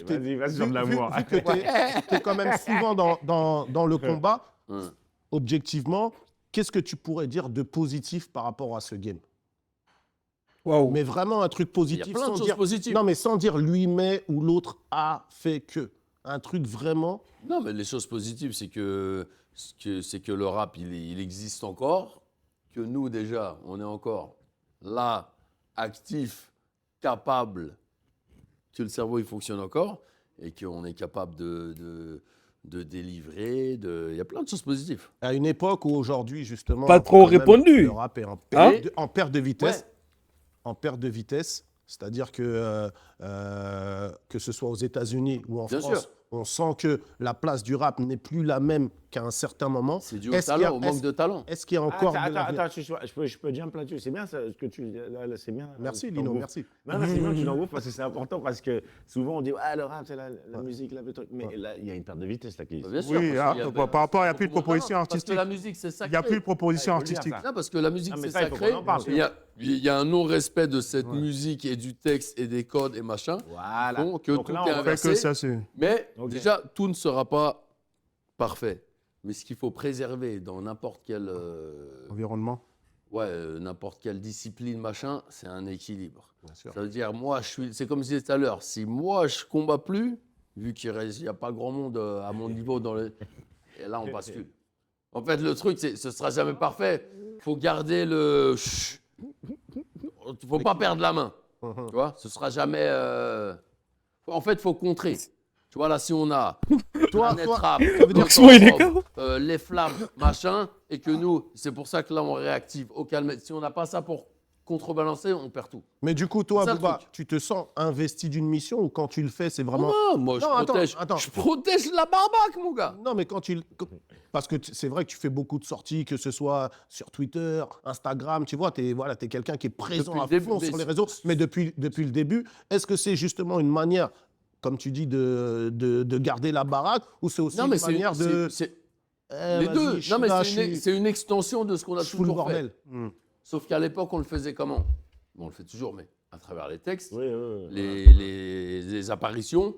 t'es Vas-y sur de l'amour. vu que t'es quand même souvent dans le combat, Hum. objectivement, qu'est-ce que tu pourrais dire de positif par rapport à ce game? Waouh. Mais vraiment un truc Il y a positif plein de sans choses dire positives. non mais sans dire lui mais ou l'autre a fait que un truc vraiment Non, mais les choses positives, c'est que le rap, il existe encore, que nous, déjà, on est encore là, actifs, capables, que le cerveau, il fonctionne encore, et qu'on est capable de délivrer. Il y a plein de choses positives. à une époque où aujourd'hui justement Pas trop quand même, répondu. le rap est en Hein en perte de vitesse. Ouais. En perte de vitesse, c'est-à-dire que ce soit aux États-Unis ou en Bien France, sûr. on sent que la place du rap n'est plus la même qu'à un certain moment. C'est dû au Est-ce qu'il y a- talent, au manque de talent. Est-ce qu'il y a encore de l'avenir? Attends, je peux dire un là-dessus. C'est bien ça, ce que tu là, c'est bien. Merci Tu Lino, t'engouffres. merci. Non, c'est bien que tu l'engouffres parce que c'est important parce que souvent on dit le rap c'est la musique, le truc. Mais là, il y a une perte de vitesse là qui. Bien sûr. Oui, parce qu'il y a- donc, par rapport, il n'y a plus de beaucoup moins proposition talent, Parce artistique. que la musique, c'est Il sacré. n'y a plus de proposition Ah, il faut le dire, artistique. ça. Non, parce que la musique, Ah, mais c'est ça, il faut sacré. qu'on en parle. Il y a un non-respect de cette musique et du texte et des codes et machin. Voilà. Bon, que Donc tout là, est on fait inversé. Que ça, c'est. Mais Ok. déjà, tout ne sera pas parfait. Mais ce qu'il faut préserver dans n'importe quelle, Environnement. n'importe quelle discipline, machin, c'est un équilibre. Bien sûr. Ça veut dire, c'est comme je disais tout à l'heure, si moi je combats plus, vu qu'il n'y a pas grand monde à mon niveau et là on bascule. En fait, le truc, ce sera jamais parfait. Faut garder le. Faut pas perdre la main. Tu vois, ce sera jamais. En fait, faut contrer. Tu vois, là, si on a Planète Rap, Oxmo, il est les flammes, machin, et que nous, c'est pour ça que là, on réactive au calme. Si on n'a pas ça pour contrebalancer, on perd tout. Mais du coup, toi, C'est ça, le Booba, truc. tu te sens investi d'une mission ou quand tu le fais, c'est vraiment. Non, moi, Non, attends. je protège la barbaque, mon gars. Non, mais parce que c'est vrai que tu fais beaucoup de sorties, que ce soit sur Twitter, Instagram, tu vois, t'es quelqu'un qui est présent Depuis à le début, fond mais sur les réseaux, mais depuis le début, est-ce que c'est justement une manière, comme tu dis, de garder la baraque ou c'est aussi Non, mais une manière de. les vas-y, deux. je suis Non, mais là, c'est une extension de ce qu'on a je fous le toujours fait. bordel. Sauf qu'à l'époque, on le faisait comment? Bon, on le fait toujours, mais à travers les textes, Oui, les apparitions.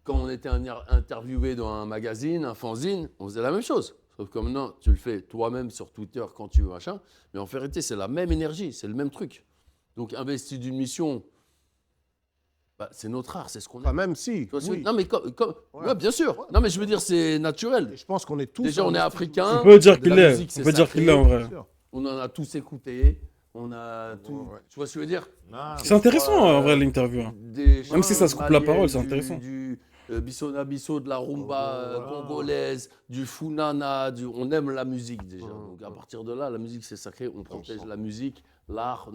Quand on était interviewé dans un magazine, un fanzine, on faisait la même chose. Sauf que maintenant, tu le fais toi-même sur Twitter quand tu veux, machin. Mais en vérité, c'est la même énergie, c'est le même truc. Donc, investi d'une mission, c'est notre art, c'est ce qu'on Enfin, aime. même si. Tu vois ce que- Oui. Non, mais ouais, bien sûr. Non, mais je veux dire, c'est naturel. Et je pense qu'on est tous. Déjà, on est investis. africains. On peut dire de qu'il la l'est. musique, On c'est peut dire sacré. qu'il l'est en vrai. Bien sûr. On en a tous écouté. On a tout. Tu vois ce que je veux dire? C'est intéressant en vrai l'interview. hein. Même si ça se coupe la parole, c'est intéressant. Du Bissona Bisso, de la rumba congolaise, du funana, on aime la musique déjà. Donc à partir de là, la musique c'est sacré, on protège la musique, l'art,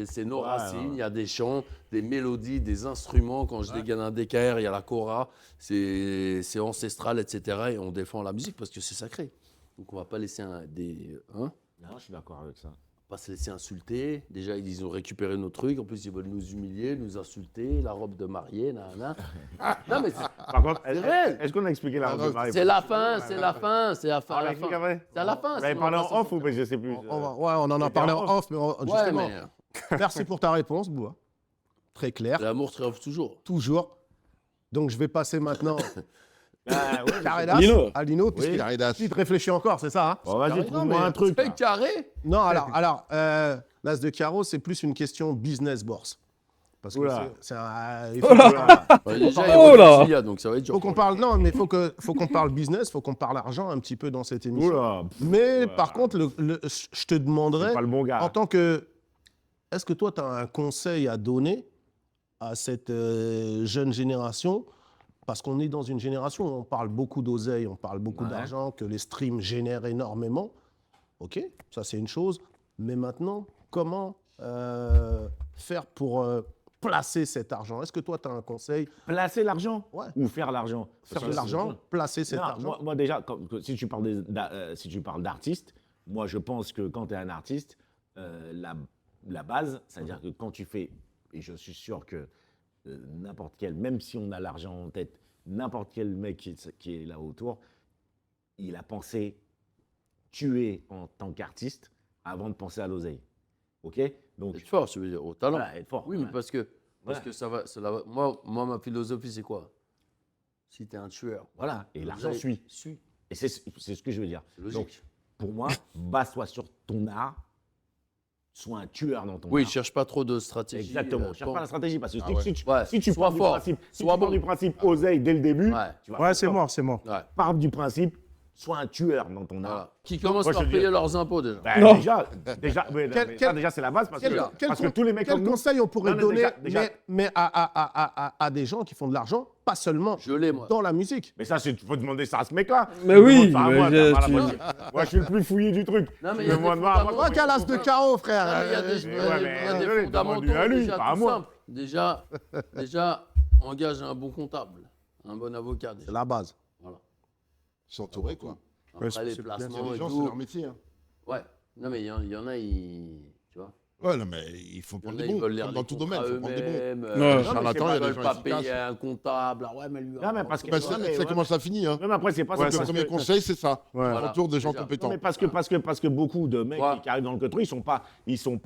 c'est nos racines, il y a des chants, des mélodies, des instruments. Quand je dégaine un DKR, il y a la kora, c'est ancestral, etc. Et on défend la musique parce que c'est sacré. Donc on va pas laisser Non, je suis d'accord avec ça. pas se laisser insulter. Déjà, ils ont récupéré nos trucs. En plus, ils veulent nous humilier, nous insulter. La robe de mariée, nanana. Non, mais Par contre, c'est vrai. est-ce qu'on a expliqué la robe de mariée? C'est la fin, c'est la fin, c'est la fin. Ah, on la l'explique fin. après? C'est à la fin. On avait sinon parlé on en va pas off ou je sais plus. On en a parlé en off, mais Ouais, justement. mais Merci pour ta réponse, Bouba. Très clair, l'amour triomphe toujours. toujours. Donc je vais passer maintenant Ah, ouais, Carreras Lino. à Lino, puisqu'il il te réfléchit encore, c'est ça hein? Bon, vas-y, Non, trouve-moi mais un truc. c'est carré. Non, alors l'as de carreau, c'est plus une question business bourse. Parce que Oula. c'est il Oh là. Déjà, il y Oh a là. Rossilia, donc ça va être dur. faut qu'on parle, non, mais faut qu'on parle business, faut qu'on parle argent un petit peu dans cette émission. Oula, Mais Oula. par contre, je te demanderais, c'est pas le bon en gars. tant que, est-ce que toi, tu as un conseil à donner à cette jeune génération? Parce qu'on est dans une génération où on parle beaucoup d'oseille, on parle beaucoup Ouais. d'argent, que les streams génèrent énormément. OK, ça c'est une chose. Mais maintenant, comment faire pour placer cet argent? Est-ce que toi, tu as un conseil? Placer l'argent Ouais. ou faire l'argent? Faire Parce de que l'argent, placer cet Non, argent? moi, déjà, si tu parles d'artiste, moi je pense que quand tu es un artiste, la base, c'est-à-dire que quand tu fais, et je suis sûr que n'importe quel, même si on a l'argent en tête, n'importe quel mec qui est là autour, il a pensé tuer en tant qu'artiste avant de penser à l'oseille. Ok? Donc, Être fort, ça veut dire au talent. voilà, être fort. Oui, mais Voilà. parce que Voilà. ça va. Moi, ma philosophie, c'est quoi? Si t'es un tueur, Voilà, et l'argent l'oseille suit. Et c'est ce que je veux dire. C'est logique. Donc, pour moi, base-toi sur ton art, sois un tueur dans ton Oui, art. cherche pas trop de stratégie. Exactement, cherche pas la stratégie, parce que Ah ouais. si tu Ouais, pars sois du fort, principe, si sois tu pars bon. du principe oseille dès le début, Ouais. tu vas Ouais, faire c'est peur. mort, c'est mort. Ouais. Pars du principe, sois un tueur dans ton art. Voilà. Qui commencent Moi, je par te payer dis- leurs impôts déjà. Ben, Non. déjà, ouais, non, Quel- mais quel- ça, déjà, c'est la base, parce que tous les mecs quel comme nous, conseil on pourrait Non, mais donner, déjà- mais à des gens qui font de l'argent, pas seulement Je l'ai, moi. dans la musique. mais ça, il faut demander ça à ce mec-là. Mais Tu oui, demandes ça à mais moi, je- t'as pas la tu- moitié. Moi, je suis le plus fouillé du truc. Non, mais Tu il y a me demandes des moi, moi, fondamentaux. Toi qui as l'as de KO, frère. Non, mais il y a des, ouais, il y mais a des désolé, fondamentaux demande-lui à lui, déjà pas à tout moi. simples. Déjà, engage un bon comptable, un bon avocat. C'est Déjà. la base. Voilà. S'entourer, quoi. Après, c'est les bien. placements Les et gens, c'est tout. leur métier. Hein. Ouais. Non, mais il y en a, tu vois. Ouais, non, mais il faut Il y prendre en a, des ils bons. veulent lire Comme les dans tout domaine, il contrats faut prendre des bons. eux-mêmes. Ouais. Les Non, mais charlatans, il y a Ils des veulent gens pas efficaces. payer un comptable. Ah ouais, mais lui. Non, mais parce que- Bah, non, mais c'est ouais, comment ça finit. Hein. Même après, c'est pas Donc, ça. le premier conseil, c'est ça. Ouais. Voilà. Autour de gens Déjà. compétents. Non, mais parce que beaucoup de mecs Ouais. qui arrivent dans le country, ils ont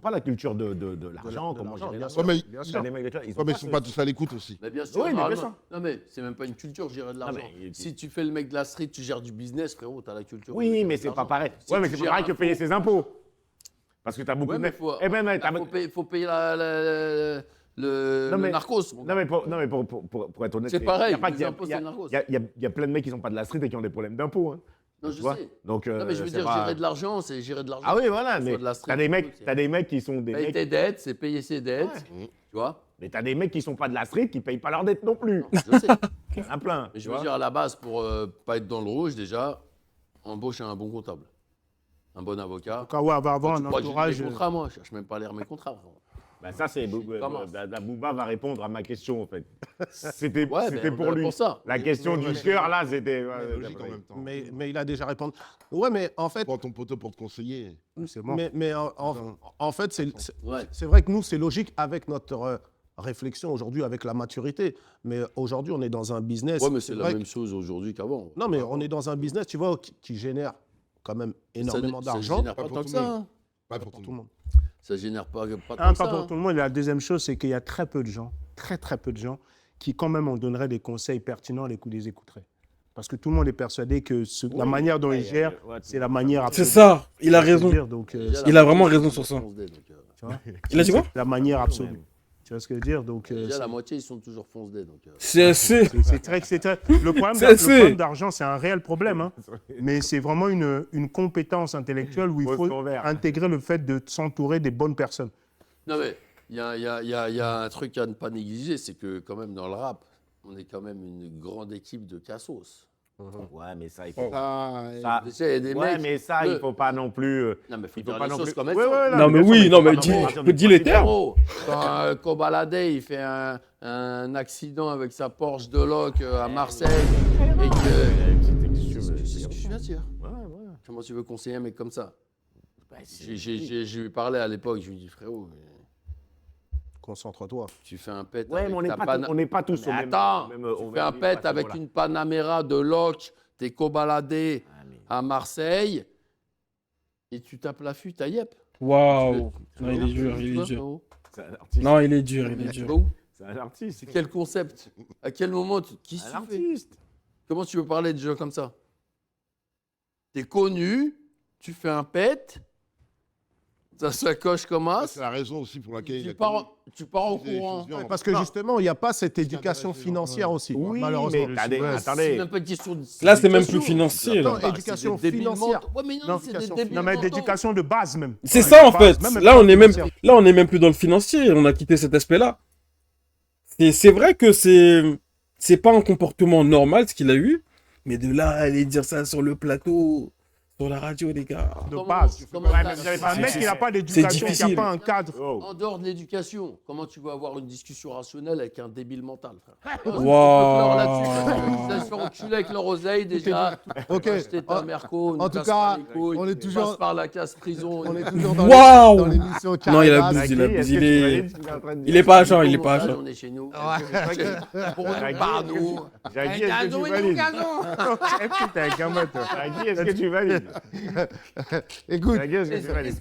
pas la culture de l'argent, comment gérer l'argent. Ouais, mais Bien T'as sûr. des mecs de- ils ont ouais, mais ils sont ce- pas tous à l'écoute aussi. Mais bien sûr, Oui, mais bien normalement- sûr. Non, mais c'est même pas une culture, je dirais de l'argent. mais- Si tu fais le mec de la street, tu gères du business, frérot, t'as la culture. de Oui, gérer mais de c'est pas l'argent. pareil. Si Ouais, mais tu c'est pas gères pareil un que payer faux- ses impôts. Parce que t'as beaucoup Ouais, de mais mecs. faut, Eh ben, t'as- faut payer le Non, mais- narcos. mon gars. non, mais pour être honnête, C'est pareil, y a pas les que- impôts, y a- c'est narcos. y a plein de mecs qui sont pas de la street et qui ont des problèmes d'impôts. Hein. Non, Tu je vois sais. Donc, Non, mais je veux c'est dire, pas- gérer de l'argent, c'est gérer de l'argent. Ah oui, voilà, Que ce mais soit de la street t'as des ou mecs, truc, t'as des mecs qui sont des Payer mecs. tes dettes, c'est payer ses dettes. Ouais. Tu vois. Mais t'as des mecs qui sont pas de la street qui payent pas leurs dettes non plus. Je sais. Il y en a plein. Mais tu je veux vois. dire, à la base, pour pas être dans le rouge, déjà, embauche un bon comptable. Un bon avocat. Donc, ouais, avoir Tu un crois que j'ai entourage. des contrats, moi. Je cherche même pas à lire mes contrats. frérot. Bah, ça, c'est. Comment La Booba va répondre à ma question, en fait. C'était Ouais, c'était ben, pour on est lui. pour ça. La question du cœur, là, c'était. C'est logique en même temps. Mais il a déjà répondu. Ouais, mais en fait, Prends ton poteau pour te conseiller. C'est mort. mais en fait, Ouais. c'est vrai que nous, c'est logique avec notre réflexion aujourd'hui, avec la maturité. Mais aujourd'hui, on est dans un business. Ouais, mais c'est la vrai même chose aujourd'hui qu'avant. Non, mais on est dans un business, tu vois, qui génère quand même énormément Ça d'argent. génère Pas pas pour tant tout que le ça. monde. hein. Pas pour Pour tout tout le le monde. monde. Ça génère pas tant Un, que ça. pas pour hein. tout le monde. Et la deuxième chose, c'est qu'il y a très peu de gens, très peu de gens, qui quand même on donnerait des conseils pertinents, les écouteraient. Parce que tout le monde est persuadé que la manière dont ils gèrent, c'est la manière C'est absolue. ça, il a Tu vois ce que je raison. veux dire, donc, Déjà, Il la a vraiment moitié, raison ils sur sont ça. foncedés, donc, tu vois, Il a dit quoi? la manière absolue. Tu vois ce que je veux dire, donc, Déjà, la moitié, ils sont toujours foncedés. Donc, CSC. c'est très. Le problème C'est- problème d'argent, c'est un réel problème. Hein. Mais c'est vraiment une compétence intellectuelle où il Pose faut ton verre. intégrer le fait de s'entourer des bonnes personnes. Non, mais il y a un truc à ne pas négliger, c'est que quand même dans le rap, on est quand même une grande équipe de cassos. Ouais, mais ça, il faut. Ah, Ça- Tu sais, il y a des Ouais, mecs. mais ça, le- il faut pas non plus. Non, mais faut Il faut dire pas les non choses plus. comme elles Ouais, sont. ouais, Non, mais bien sûr, oui, il non, faut mais pas dis, non plus tu partir peux du dire les principe. termes. Frérot, quand Kobalade, il fait un accident avec sa Porsche de Loc à Marseille et que. C'est ce que je viens de dire. Comment tu veux conseiller un mec comme ça? Je lui parlais à l'époque, je lui dis frérot, Concentre-toi. tu fais un pet Ouais, avec mais on n'est ta pas, Pana- on n'est pas tous Mais au même. attends, au même- tu au fais même un niveau pet à ce avec niveau-là. une Panamera de Loc, t'es cobaladé à Marseille et tu tapes la fuite à Yep. Waouh. Tu Non, il vois, est dur, tu il est vois, dur. frérot C'est un artiste. Non, il est dur, il est Tu dur. vas où? C'est un artiste. C'est quel concept? À quel moment tu... Qui Un tu fais? artiste. Comment tu veux parler de gens comme ça? T'es connu, tu fais un pet, ta sacoche commence, c'est la raison aussi pour laquelle il tu a pars au connu des courant. choses bien. Parce que justement, il n'y a pas cette éducation intéressant, financière aussi, Oui, malheureusement. mais t'as des- Ouais, C'est attendez. même pas une question de. Là, c'est même plus d'éducation. financier. là. Attends, éducation C'est des débiles financière. mentaux. Ouais, mais non, Non, c'est des éducation débiles Non, mais mentaux. d'éducation de base même. C'est Ouais, ça de en base, fait. même Là, on est même, financière. là, on est même plus dans le financier. On a quitté cet aspect-là. C'est vrai que c'est pas un comportement normal ce qu'il a eu, mais de là à aller dire ça sur le plateau, sur la radio, les gars. De Comment- base. comment Ouais, t'as- mais un mec qui n'a pas d'éducation, qui difficile. n'a pas un cadre. Oh. En dehors de l'éducation, comment tu veux avoir une discussion rationnelle avec un débile mental, frère? Waouh. Ils se font enculer avec leur oseille déjà. Ok. Acheter ta Merco, en nous tout casse cas, pas les couilles, on est toujours- passe par la casse prison. On est toujours dans Waouh. dans l'émission Non, il Caravan. abuse, il abuse. Est-ce que Il tu est, valides ce qu'il est en train de il dire est pas agent, il est pas agent. On est chez nous. Pour Jackie, nous, par nous. Jackie, est-ce que tu valides Est-ce que t'es un gamin, toi? Jackie, est-ce que tu valides Écoute, Jackie, est-ce que tu valides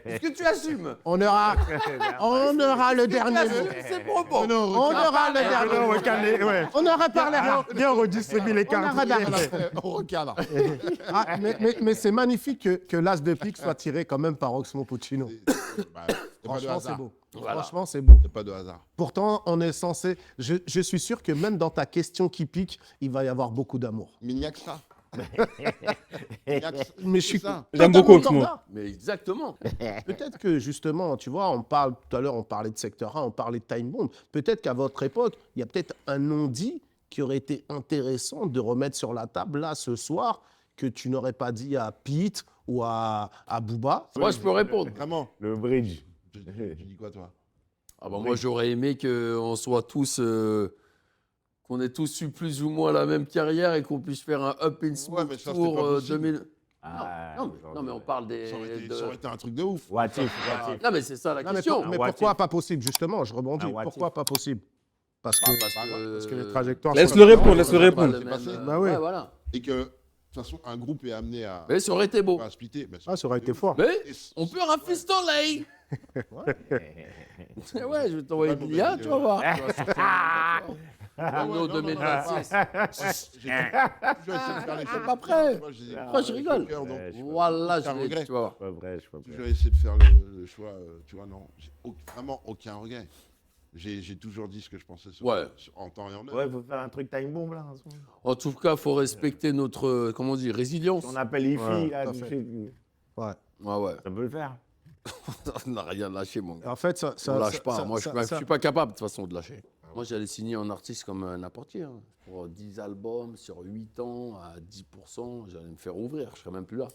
Est-ce que tu assumes? on aura le dernier mot. C'est propos. On aura le dernier Non, mot. recalé, ouais. On aura parlé. Viens, on redistribue les cartes. On recadre. Ah, mais c'est magnifique que l'as de pique soit tiré quand même par Oxmo Puccino. Bah, c'est pas de Franchement, c'est hasard. beau. Voilà. Franchement, c'est beau. C'est pas de hasard. Pourtant, on est censé. Je suis sûr que même dans ta question qui pique, il va y avoir beaucoup d'amour. Mais il n'y a que ça. Il n'y a que ça. Mais je suis ça. J'aime totalement beaucoup Oxmo. d'accord. Mais exactement. Peut-être que justement, tu vois, on parle tout à l'heure, on parlait de secteur A, on parlait de Time Bomb. Peut-être qu'à votre époque, il y a peut-être un non-dit qui aurait été intéressant de remettre sur la table là ce soir que tu n'aurais pas dit à Pete ou à Booba. Moi, je peux répondre. Vraiment. Le bridge. Tu dis quoi, toi? Ah bah moi, j'aurais aimé qu'on soit tous. Qu'on ait tous eu plus ou moins la même carrière et qu'on puisse faire un up in smoke mais ça, c'était tour pas possible. 2000. Ah, Non, mais on parle des. Ça aurait été un truc de ouf. What if, what if. Non, mais c'est ça la Non, mais, question. mais what pourquoi if. pas possible, justement? Je rebondis. Un what Pourquoi if. pas possible? Parce que, Parce que les trajectoires Laisse sont le différentes. répondre, laisse le répondre. Bah ouais. Voilà. Et que, de toute façon, un groupe est amené à, Mais ça aurait été beau. à splitter. Ben, Ah, ça aurait été fort. Mais Et on peut rafistoler. Ouais, je vais t'envoyer Pas de de l'IA, mauvaise tu vas voir. Tu vas sortir Renault non, non, 2026. J'ai toujours essayé de faire les C'est choses. pas prêt. Moi, j'ai- Pourquoi je rigole cœur, donc, Ouais, Voilà, Aucun je l'ai, regret. tu vas voir. Pas vrai, je suis pas J'ai prêt. toujours essayé de faire le choix, tu vois, non. J'ai vraiment aucun regret. J'ai toujours dit ce que je pensais Ouais. en temps et en heure. Ouais, faut faire un truc time bomb là. en ce moment. En tout cas, il faut respecter notre, comment on dit, résilience. On appelle IFI Ouais, là. tout à tu fait. sais, ouais. Ouais, ouais. Ça peut le faire. On n'a rien lâché, mon gars. En fait, ça. On lâche pas. Moi, je ça- suis pas capable, de toute façon, de lâcher. Moi, j'allais signer un artiste comme n'importe qui. Hein. Pour 10 albums sur 8 ans, à 10%, j'allais me faire ouvrir. Je serais même plus là.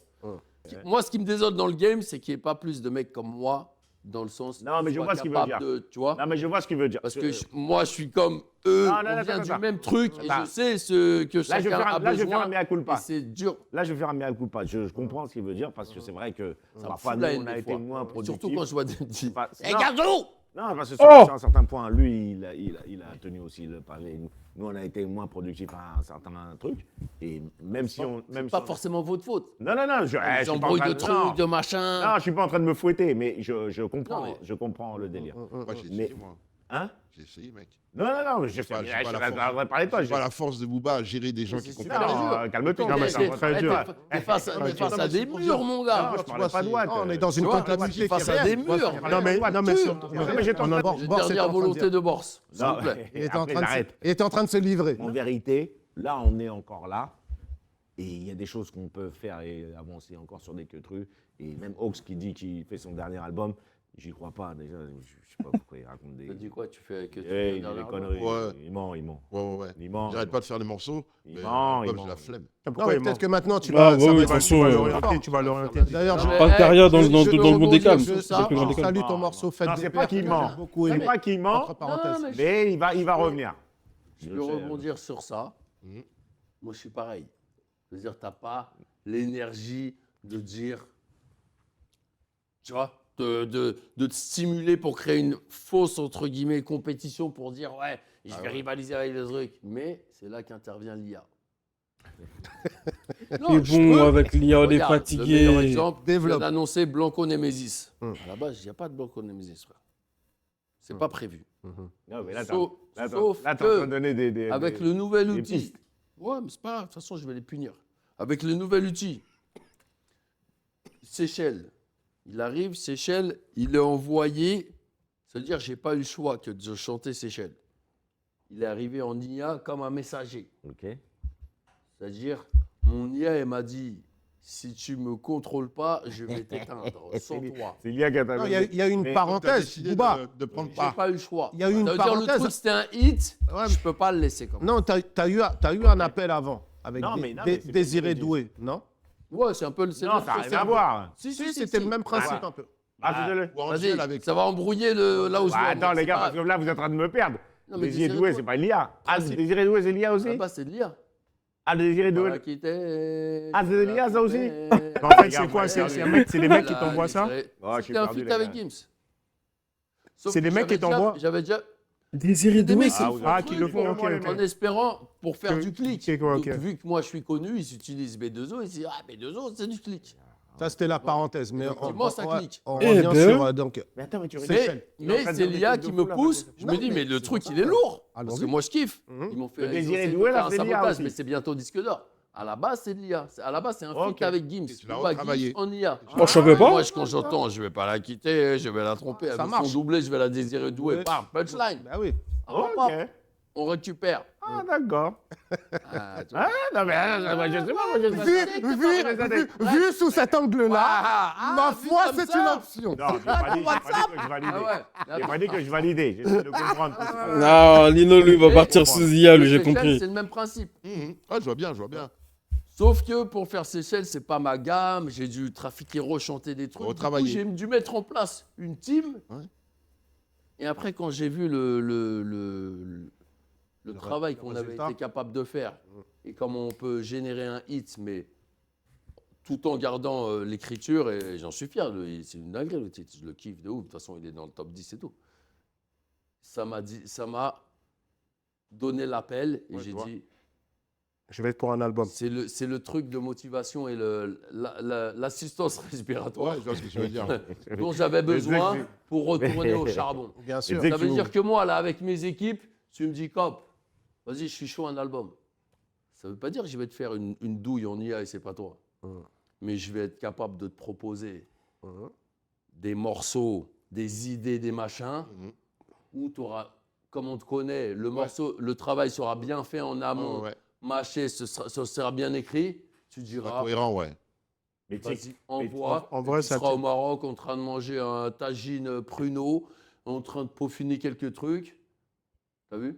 Moi, ce qui me désole dans le game, c'est qu'il n'y ait pas plus de mecs comme moi, dans le sens. Non, mais je soient vois ce qu'il veut capables dire. de- tu vois. Non, mais je vois ce qu'il veut dire. Parce que moi, je suis comme eux, Non, non, on non, vient attends, du attends. même truc et Attends. je sais ce que Là, je vais chacun faire a un- là, je vais faire besoin. un mea culpa. Et c'est dur. Là, je vais faire un mea culpa. Je comprends ce qu'il veut dire parce que c'est vrai que Ça me parfois, fout nous, la haine on a des été fois. moins productifs. Surtout quand je vois des petits. Pas- Eh, non. Gazou! Non, parce que sur, Oh sur un certain point, lui, il a tenu aussi le pavé. Nous, on a été moins productifs à un certain truc. Et même si on. Même Pas si on- forcément votre faute. Non, non, non. Je suis pas en J'embrouille train de trucs, de machin. Non, je suis pas en train de me fouetter, mais je comprends, Non, mais- je comprends le délire. Moi, j'ai Mais- essayé, moi. Hein? J'ai essayé, mec. Non, non, non, mais je J'ai pas la force. parler de toi. J'ai pas la force de Booba à gérer des gens qui c'est comprennent super rien. dur. Non, calme-toi. Non, mais c'est Attends, très attends, dur. attends. T'es face à des murs, mon Non, gars. je parlais pas de Watt. Non, on est dans une Tu vois, comptabilité face qui à est des réelle. murs. Non, mais Watt, non, mais tu- c'est- Non, mais j'étais en on train a- de- Bors, Une c'est dernière en train de volonté dire. de Borse, s'il Non, vous plaît. Il était en après, train de j'arrête. il était en train de se livrer. En vérité, là, on est encore là. Et il y a des choses qu'on peut faire et avancer encore sur des trucs. Et même Hawks qui dit qu'il fait son dernier album, j'y crois pas déjà. Je sais pas pourquoi il raconte des. T'as dit quoi? Tu fais que tu Eh, fais il un dit des dernier conneries. Ouais. Il ment, il ment. Ouais, ouais, ouais. Il ment. J'arrête pas de faire des morceaux. Il mais ment, il l'album, ment. j'ai la flemme. Non, Pourquoi mais il peut-être ment que maintenant, tu Ah, vas. ouais, ça oui, va- de toute façon, Tu vas l'orienter. D'ailleurs, Non, mais- Pas de carrière dans je- le je- monde des câbles. je- C'est ça, plus grand des câbles. Salue ton morceau Fête Non, des c'est Pères pas qu'il que ment. j'ai beaucoup C'est aimé. pas qu'il ment, Entre parenthèses. Non, mais il va revenir. Je Je peux le sais, rebondir sur ça. Mhm. Moi, je suis pareil. Je veux dire, t'as pas l'énergie de dire, tu vois, de te stimuler pour créer une fausse, entre guillemets, compétition pour dire, ouais, je vais rivaliser avec les trucs. Mais c'est là qu'intervient l'IA. T'es bon avec l'IA, on est Regarde, fatigué. Le meilleur exemple, Développe. c'est d'annoncer Blanco Nemesis. Hum. À la base, il n'y a pas de Blanco Nemesis, frère. C'est pas prévu. Non, mais là, Sauf- t'es en sauf train que de donner des. Avec le nouvel des outil. pistes. Ouais, mais c'est pas grave. De toute façon, je vais les punir. Avec le nouvel outil, Seychelles. Il arrive, Seychelles, il est envoyé. C'est-à-dire, j'ai pas eu le choix que de chanter Seychelles. Il est arrivé en IA comme un messager. Ok. C'est-à-dire, mon IA, elle m'a dit, si tu me contrôles pas, je vais t'éteindre sans toi. C'est l'IA qui a Non, il y a une Mais- T'as pareilles. décidé Booba. de prendre J'ai part. pas eu le choix. Il y a eu une Ça veut dire, le parenthèse. truc, c'était un hit, Ouais, je peux pas le laisser comme ça. Non, t'as eu un appel avant avec Non, mais non, Dé- mais c'est Désiré ce que je dis. Doué, non? Ouais, c'est un peu le. Non, ça n'a rien à voir. Si, Si, c'était le même principe un peu. Ah, désolé. Ou Angel Vas-y, avec. ça va embrouiller là où je Bah, vais. attends, les C'est gars, pas- parce que là, vous êtes en train de me perdre. Non, mais Désiré Désiré Doué, Doué, c'est pas l'IA. Ah, principe. Désiré Doué, c'est l'IA aussi? Là-bas, c'est de l'IA. Ah, Désiré Voilà, Doué. qui était. Ah, c'est de l'IA, ça aussi? En fait, c'est quoi? C'est les mecs qui t'envoient ça? Oh, je suis C'était un perdu, feat les avec gars. Gims. Sauf C'est que des mecs qui j'avais déjà- t'envoient? J'avais déjà. Désiré Des Doué, mecs c'est. qui font Ah, le qui truc, le font, ok, ok. en espérant pour faire Que- du clic. ok, ok. Donc, vu que moi je suis connu, ils utilisent B2O, ils disent ah B2O c'est du clic. Ça, c'était la parenthèse. Mais Effectivement, ça clique. on Eh revient ben. sur... donc, Mais attends, mais tu C'est- rigoles. Mais c'est l'IA qui me pousse. Je me dis mais le truc il est lourd. Allons-y. Parce que moi je kiffe. Mhm. Ils m'ont fait Le ils ont Désiré essayé de Doué, faire là, un c'est l'IA sabotage, aussi. mais c'est bientôt disque d'or. À la base c'est de l'IA. À la base c'est un feat Ok. avec Gims. tu l'as Booba retravaillé. Gims en IA. Oh, je savais pas. Moi quand j'entends je vais pas la quitter, je vais la tromper. Ça Avec marche. son doublé je vais la désirer douée. Ouais. Bam, punchline. bah oui. Ok. On récupère. Ah, d'accord. Ah, tu vois. Ah, non, mais je sais pas, moi, je sais pas. Vu sous cet angle-là, ma vu foi, comme c'est ça. une option. Non, j'ai pas dit que je validais. Ah ouais. J'ai pas dit que je validais. J'essaie de comprendre. Non, Lino, lui, va partir sous IA, lui, j'ai Seychelles, compris. C'est le même principe. Ah, je vois bien, je vois bien. Sauf que pour faire Seychelles, c'est pas ma gamme. J'ai dû trafiquer, rechanter des trucs. Du coup, Retravailler. j'ai dû mettre en place une team. Ouais. Et après, quand j'ai vu le travail qu'on avait résultat. été capable de faire et comment on peut générer un hit, mais tout en gardant l'écriture, et j'en suis fier, c'est une dinguerie le titre, je le kiffe de ouf. De toute façon, il est dans le top 10 et tout. Ça m'a donné l'appel et Ouais, j'ai je vois. dit, Je vais être pour un album. c'est le truc de motivation et l'assistance respiratoire Ouais, je vois ce que tu veux dire. dont j'avais besoin pour retourner au charbon. Bien sûr. Et Ça veut dire que moi, là, avec mes équipes, tu me dis, Cop, vas-y, je suis chaud un album. Ça ne veut pas dire que je vais te faire une douille en IA et c'est pas toi. Mais je vais être capable de te proposer des morceaux, des idées, des machins, où tu auras, comme on te connaît, le morceau, le travail sera bien fait en amont, Ouais, mâché, ce sera bien écrit. Tu c'est diras, cohérent, ouais. Mais tu sais, vas-y, envoie. en vrai, tu ça seras au Maroc en train de manger un tagine pruneau, en train de peaufiner quelques trucs. T'as vu?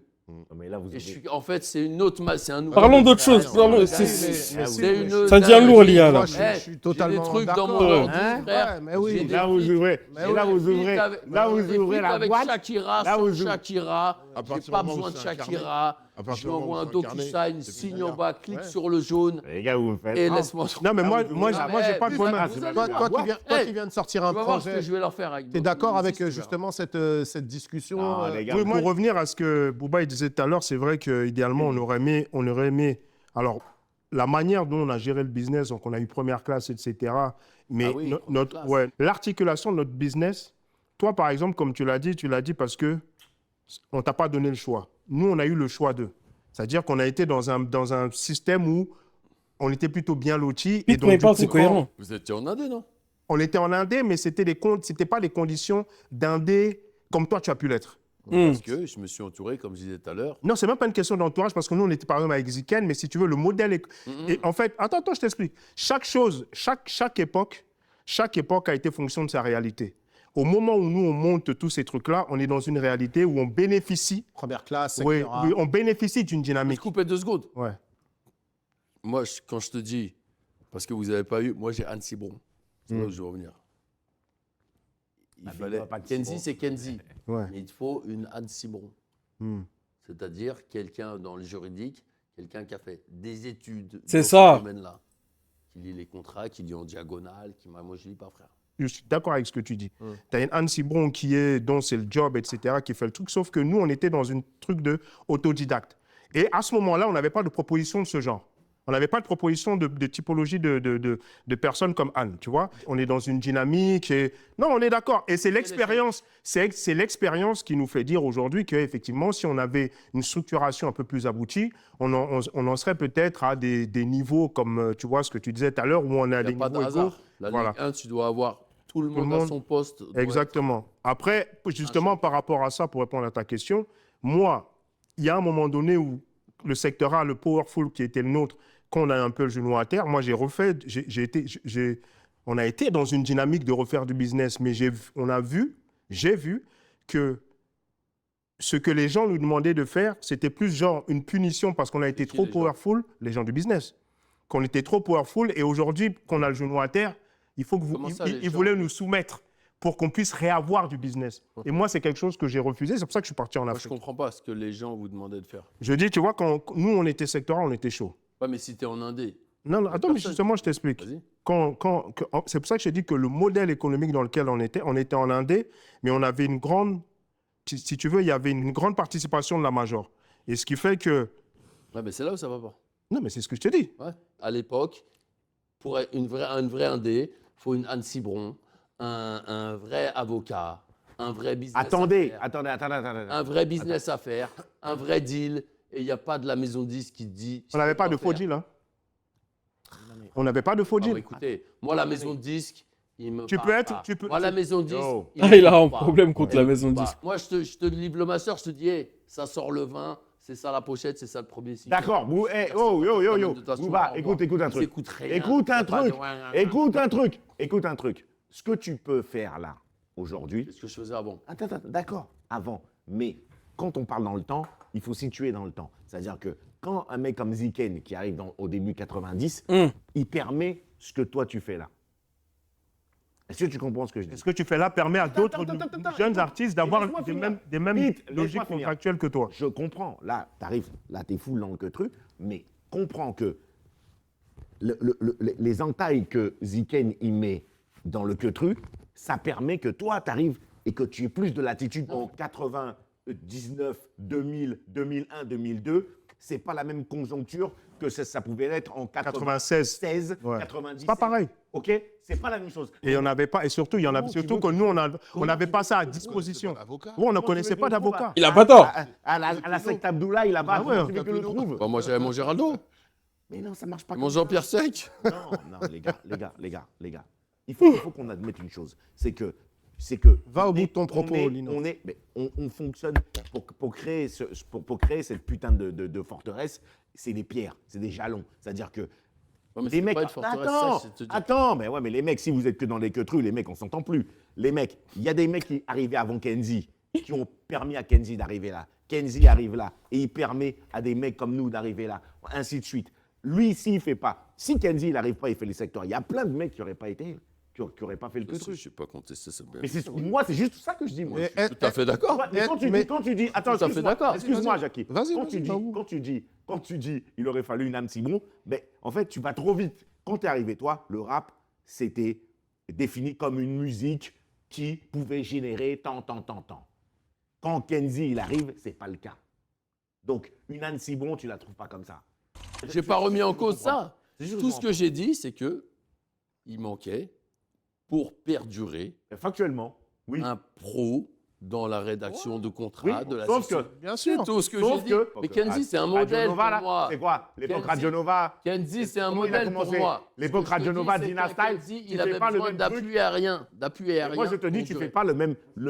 mais là, vous Et avez... en fait, c'est une autre c'est un nouveau. Parlons d'autre chose. Ouais, Parlons- ouais, c'est- mais c'est- c'est une Ça devient lourd, l'IA, là. Moi, je suis totalement J'ai des trucs dans d'accord. mon ordi, Hein frère. Ouais, mais oui. J'ai des Là, vous feats- ouvrez. j'ai Là, des vous feats ouvrez. avec- Là, vous des ouvrez feats la avec boîte. Shakira, Là, sans vous ouvrez. Shakira. À J'ai partir pas du moment où besoin de c'est incarné, Shakira. à partir Je du lui moment envoie où un c'est incarné, DocuSign, c'est signe bien. en bas, clique Ouais. sur le jaune Les gars, vous me faites... et Ah, laisse-moi. Non, mais moi, j'ai pas de Eh, problème. vous allez- Toi qui viens de sortir un Tu vas voir ce que projet, je vais leur faire avec. tu es d'accord avec si tu veux. justement cette discussion Non, les gars, Oui, pour revenir à ce que Booba il disait tout à l'heure, c'est vrai qu'idéalement, on aurait aimé. Alors, la manière dont on a géré le business, donc on a eu première classe, etc. Mais Ah oui, première classe. l'articulation de notre business, toi, par exemple, comme tu l'as dit parce que on t'a pas donné le choix. Nous, on a eu le choix d'eux. C'est-à-dire qu'on a été dans un système où on était plutôt bien lotis. Vite, quand il parle, c'est cohérent. Vous étiez en Indé, non? On était en indé, mais c'était pas les conditions d'indé comme toi, tu as pu l'être. Parce que je me suis entouré, comme je disais tout à l'heure. Non, c'est même pas une question d'entourage parce que nous, on était par exemple avec Ziken, mais si tu veux, le modèle est. Et en fait, attends, je t'explique. Chaque chose, chaque époque a été fonction de sa réalité. Au moment où nous, on monte tous ces trucs-là, on est dans une réalité où on bénéficie. première classe, Oui, etc. on bénéficie d'une Je dynamique. coupais 2 secondes. Ouais. Moi, quand je te dis, parce que vous n'avez pas eu, moi j'ai Anne Cibron. C'est là où je veux revenir. Il fallait. pas de Kenzie, Cibron. c'est Kenzie. Ouais. Mais il faut une Anne Cibron. Hmm. C'est-à-dire quelqu'un dans le juridique, quelqu'un qui a fait des études C'est dans ça. ce domaine-là. Qui lit les contrats, qui lit en diagonale, moi je lis pas, frère. Je suis d'accord avec ce que tu dis. Tu as une Anne Cibron dont c'est le job, etc., qui fait le truc, sauf que nous, on était dans un truc de autodidacte. Et à ce moment-là, on n'avait pas de proposition de ce genre. On n'avait pas de proposition de typologie de personnes comme Anne, tu vois. On est dans une dynamique et... Non, on est d'accord. Et c'est l'expérience, c'est l'expérience qui nous fait dire aujourd'hui qu'effectivement, si on avait une structuration un peu plus aboutie, on en serait peut-être à des niveaux comme, tu vois, ce que tu disais tout à l'heure, où on a Il des n'y a pas de niveaux égaux. hasard. La Voilà. Ligue 1, tu dois avoir tout le monde à son poste. doit Exactement. Après, justement, par rapport à ça, pour répondre à ta question, moi, il y a un moment donné où le secteur A, le powerful qui était le nôtre, quand on a un peu le genou à terre, moi, on a été dans une dynamique de refaire du business, mais j'ai vu que ce que les gens nous demandaient de faire, c'était plus genre une punition parce qu'on a été qui, trop les gens powerful, les gens du business. qu'on était trop powerful et aujourd'hui qu'on a le genou à terre, il faut que vous, Comment ça, les ils gens voulaient nous soumettre pour qu'on puisse réavoir du business. Et moi, c'est quelque chose que j'ai refusé. C'est pour ça que je suis parti en Moi, je Afrique. comprends pas ce que les gens vous demandaient de faire. Je dis, tu vois, quand nous, on était secteur A, on était chaud. Ouais, mais si t'es en Indé, Non, non, attends, mais Personne. justement, je t'explique. vas-y. C'est pour ça que je t'ai dit que le modèle économique dans lequel on était en Indé, mais on avait une grande, si tu veux, il y avait une grande participation de la major. Et ce qui fait que, Ouais, mais c'est là où ça va pas. non, mais c'est ce que je te dis. Ouais. À l'époque, pour être une vraie Indé, il faut une Anne Cibron, un vrai avocat, un vrai business à Attendez, faire, attendez. un vrai business à faire, un vrai deal. Et il n'y a pas de la maison 10 qui dit... On n'avait pas de faux deal. deal, hein. On n'avait pas de faux deal. Écoutez, moi, la maison de disque, il me Tu parle peux être- pas. tu peux- Moi, la maison de disque... Yo. Ah, il a me un parle problème contre pas. la maison de Pas. disque. Moi, je te livre le masseur, je te dis, hey, ça sort le 20, c'est ça la pochette, c'est ça le premier site. D'accord, oh, yo. De toute façon, Bouba, au revoir. écoute un Ils truc. écoutent rien. Écoute Y a un pas de- truc. Écoute un truc. Ce que tu peux faire là, aujourd'hui. C'est ce que je faisais avant. Attends, d'accord, avant. Mais quand on parle dans le temps, il faut situer dans le temps. C'est-à-dire que quand un mec comme Ziken, qui arrive au début 90, il permet ce que toi tu fais là. Est-ce que tu comprends ce que je dis? Ce que tu fais là permet à d'autres attends, jeunes écoute, artistes d'avoir laisse-moi des finir. mêmes Vite, laisse-moi logiques finir. contractuelles que toi. Je comprends. Là, t'arrives, là, t'es full dans le truc, mais comprends que les entailles que Ziken y met dans le truc, ça permet que toi, t'arrives et que tu aies plus de latitude en 99, 2000, 2001, 2002. C'est pas la même conjoncture que ça pouvait être en 96. 16, Ouais. 97. C'est pas pareil. OK? C'est pas la même chose. Et on n'avait pas, et surtout, il y en avait Comment tu surtout veux que nous, on comment n'avait tu pas veux- ça à disposition. Avocat. Nous, on ne Comment tu connaissait veux pas que je trouve d'avocat. Il a pas tort. À la secte Abdoulaye, il a pas. Ah ouais, tu veux que je le trouve. Bah, moi, j'avais mon Géraldo, Mais non, ça marche pas. mon comme ça. Jean-Pierre Sec. Non, les gars. Il faut qu'on admette une chose. C'est que. Va au bout de ton propos, Lino. On fonctionne pour créer cette putain de forteresse. C'est des pierres, c'est des jalons. C'est-à-dire que. Ouais, mais Les c'est mecs, pas une forteresse, attends, ça, c'est te dire. attends, mais ouais, mais les mecs, si vous êtes que dans les queutrus, les mecs, on s'entend plus. Les mecs, il y a des mecs qui arrivaient avant Kenzie, qui ont permis à Kenzie d'arriver là. Kenzie arrive là, et il permet à des mecs comme nous d'arriver là, ainsi de suite. Lui, s'il fait pas, si Kenzie, il n'arrive pas, il fait les secteurs. Il y a plein de mecs qui n'auraient pas été, qui auraient pas fait le Je queutru. sais pas contester ça. Mais moi, c'est juste ça que je dis, moi. Mais Tout à fait d'accord. Ouais, mais quand tu dis, attends, Tout à fait d'accord. excuse-moi, Jackie. Vas-y, Quand vas-y, tu dis, il aurait fallu une âme Cibron, ben, en fait, tu vas trop vite. Quand tu es arrivé, toi, le rap, c'était défini comme une musique qui pouvait générer tant. Quand Kenzie, il arrive, c'est pas le cas. Donc, une âme Cibron, tu la trouves pas comme ça. J'ai pas remis en cause ça. C'est juste Tout ce que j'ai dit, c'est que il manquait, pour perdurer, Factuellement, oui. un pro dans la rédaction de contrats, Oui, de la sauf session. que- Bien C'est sûr. tout ce que Sauf j'ai dit. que- Mais Kenzie, c'est un Radio modèle Nova, pour là, moi. c'est quoi? L'époque Kenzie- Radio Nova. Kenzie, c'est un Comment il a modèle pour commencé? moi. L'époque Ce que je te Radio dis, Nova, c'est Dina qu'un Style, Kenzie, tu il fais avait pas le besoin même truc. d'appui aérien. D'appui aérien. Moi, je te dis, pour tu durer. fais pas le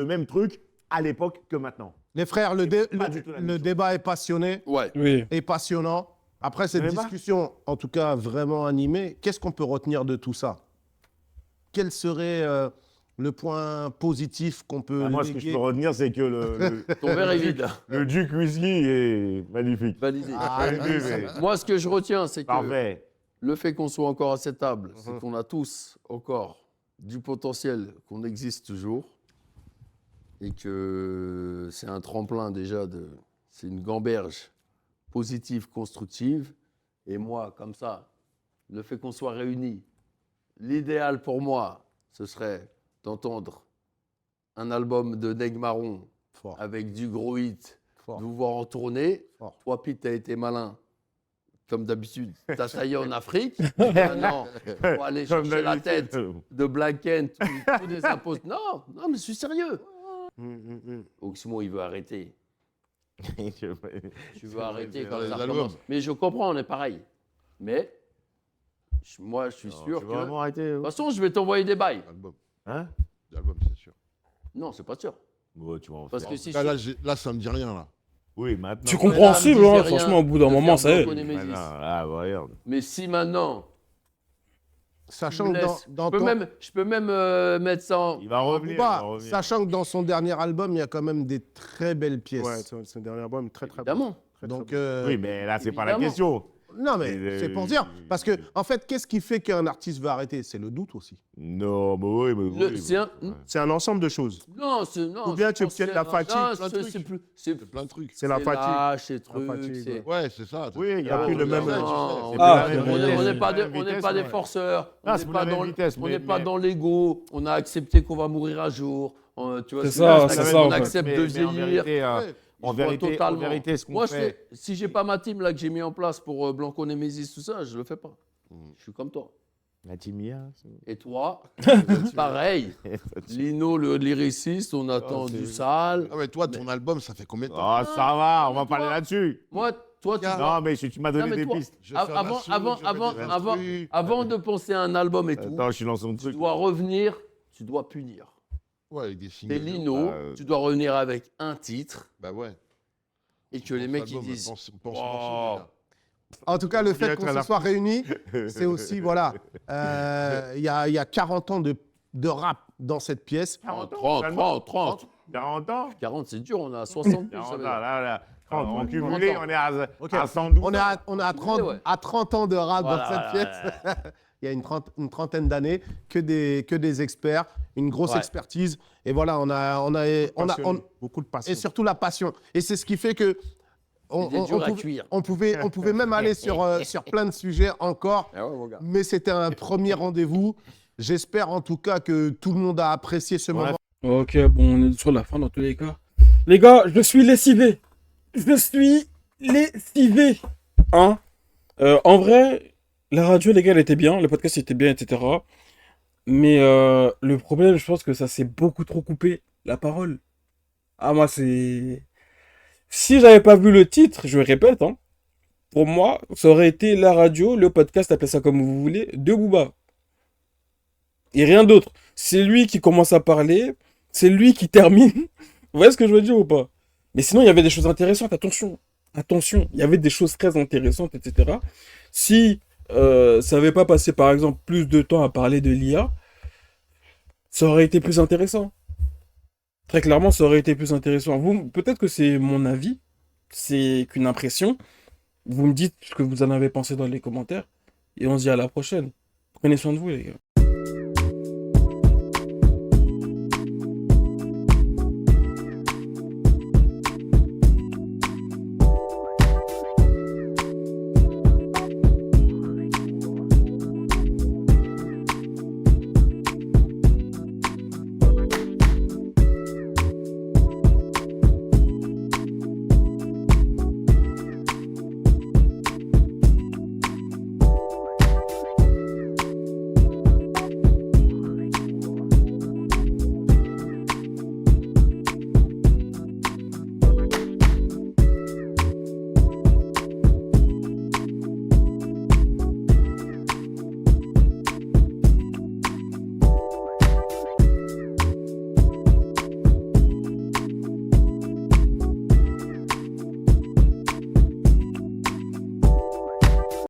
même truc à l'époque que maintenant. Les frères, pas du tout la même le chose. débat est passionné Ouais. Oui. et passionnant. Après cette Le débat discussion, en tout cas vraiment animée, qu'est-ce qu'on peut retenir de tout ça? Quel serait le point positif qu'on peut Moi, ce que je peux retenir, c'est que Ton verre est vide. le Duc Whisky est magnifique. Validé. Mais- Moi, ce que je retiens, c'est que Parfait. le fait qu'on soit encore à cette table, c'est qu'on a tous encore du potentiel, qu'on existe toujours, et que c'est un tremplin déjà, c'est une gamberge positive, constructive. Et moi, comme ça, le fait qu'on soit réunis, l'idéal pour moi, ce serait d'entendre un album de Neg Marron Fort. avec du gros hit, Fort. de vous voir en tournée. Fort. Toi, Pete, t'as été malin. Comme d'habitude, t'as taillé en Afrique. Maintenant, faut aller Comme chercher la d'habitude. tête de Black Kent, tous les impôts. Non, mais je suis sérieux. Oxmo, il veut arrêter. Tu veux arrêter quand les ça albums. recommence. Mais je comprends, on est pareil. Mais moi, je suis sûr que... De toute arrêter. façon, je vais t'envoyer des bails. Album. Hein? Album, c'est sûr. Non, c'est pas sûr. Ouais, tu vas en Parce faire. que si Là, ça me dit rien, là. Oui, maintenant. Tu compréhensible, Mais là, hein, me disait franchement, au bout d'un rien de moment, faire ça y est. Blanco Nemesis. Ah, regarde. Mais si maintenant, Sachant tu me que laisses- dans je peux même mettre ça en... Il va revenir. Bouba, il va revenir. sachant que dans son dernier album, il y a quand même des très belles pièces. Ouais, c'est un dernier album très très bon. Évidemment. Donc, Oui, mais là, c'est pas la Évidemment. question. Non, mais Et c'est pour dire. Parce que, en fait, qu'est-ce qui fait qu'un artiste va arrêter? C'est le doute aussi. Non, mais oui, mais oui. C'est un- C'est un ensemble de choses. Non, non. Ou bien je tu pense obtiens de que la c'est- fatigue, non, plein de c'est trucs. plus. C'est plein de trucs. C'est la fatigue. Lâche, ces trucs. fatigue, c'est- Ouais, c'est ça. Oui, il n'y a Ah, plus le oui, même. ouais, tu sais, Non, c'est Ah, plus la même on est- vitesse. on n'est pas, la même on n'est vitesse, pas des ouais. forceurs, Ah, on c'est n'est pour pas la même dans, vitesse, on n'est mais- pas mais- dans l'ego, on a accepté qu'on va mourir un jour, tu vois C'est ce que je veux dire, ça, on c'est accepte- ça, on en fait. accepte de en vieillir. vérité, Ouais. en Je vois vérité, totalement. ce qu'on Moi, fait... si j'ai pas ma team là que j'ai mis en place pour Blanco Nemesis, tout ça, je le fais pas. Je suis comme toi. La Timia, Et toi, pareil. Lino, le lyriciste, on attend du sale. Ah ouais, toi, ton album, ça fait combien de temps? Ah, ça va, on va toi- parler là-dessus. Moi, toi, tu Ah. dois- Non, mais tu m'as donné mais des toi- pistes. Je fais un avant, assaut, avant, je fais avant, des avant, instrus. avant de penser à un album et tout, Attends, je suis dans son tu truc. dois revenir, tu dois punir. Ouais, avec des T'es singles. Lino, tu dois revenir avec un titre Bah ouais. et que les Pense mecs ils album, disent pense Wow. morceau, déjà. En tout cas, le Bien fait être qu'on un se soit réunis, c'est aussi, voilà, il y a 40 ans de rap dans cette pièce. 30, 40 ans 40, c'est dur, on a 60 plus. 40 ça ans, veut dire. là. En Ouais, cumulé, 30 ans. on est à, Ok. à 112 On est à 30, Ouais. à 30 ans de rap Voilà, dans cette pièce. Il y a une trentaine d'années, que des experts, une grosse Ouais. expertise. Et voilà, Beaucoup de passion. et surtout la passion. Et c'est ce qui fait que Il est dur à cuire. on pouvait même aller sur plein de sujets encore. Ah ouais, mon gars. Mais c'était un premier rendez-vous. J'espère en tout cas que tout le monde a apprécié ce moment. Ok, bon, on est sur la fin dans tous les cas. Les gars, je suis lessivé. Je suis lessivé. Hein En vrai, la radio, les gars, elle était bien. Le podcast était bien, etc. Mais le problème, je pense que ça s'est beaucoup trop coupé. La parole. Ah, moi, c'est... Si j'avais pas vu le titre, je répète, hein, pour moi, ça aurait été la radio, le podcast, appelez ça comme vous voulez, de Booba. Et rien d'autre. C'est lui qui commence à parler, c'est lui qui termine. Vous voyez ce que je veux dire ou pas? Mais sinon, il y avait des choses intéressantes, attention. Attention, il y avait des choses très intéressantes, etc. Si ça n'avait pas passé, par exemple, plus de temps à parler de l'IA, ça aurait été plus intéressant. Très clairement, ça aurait été plus intéressant. Vous, peut-être que c'est mon avis, c'est qu'une impression. Vous me dites ce que vous en avez pensé dans les commentaires. Et on se dit à la prochaine. Prenez soin de vous, les gars.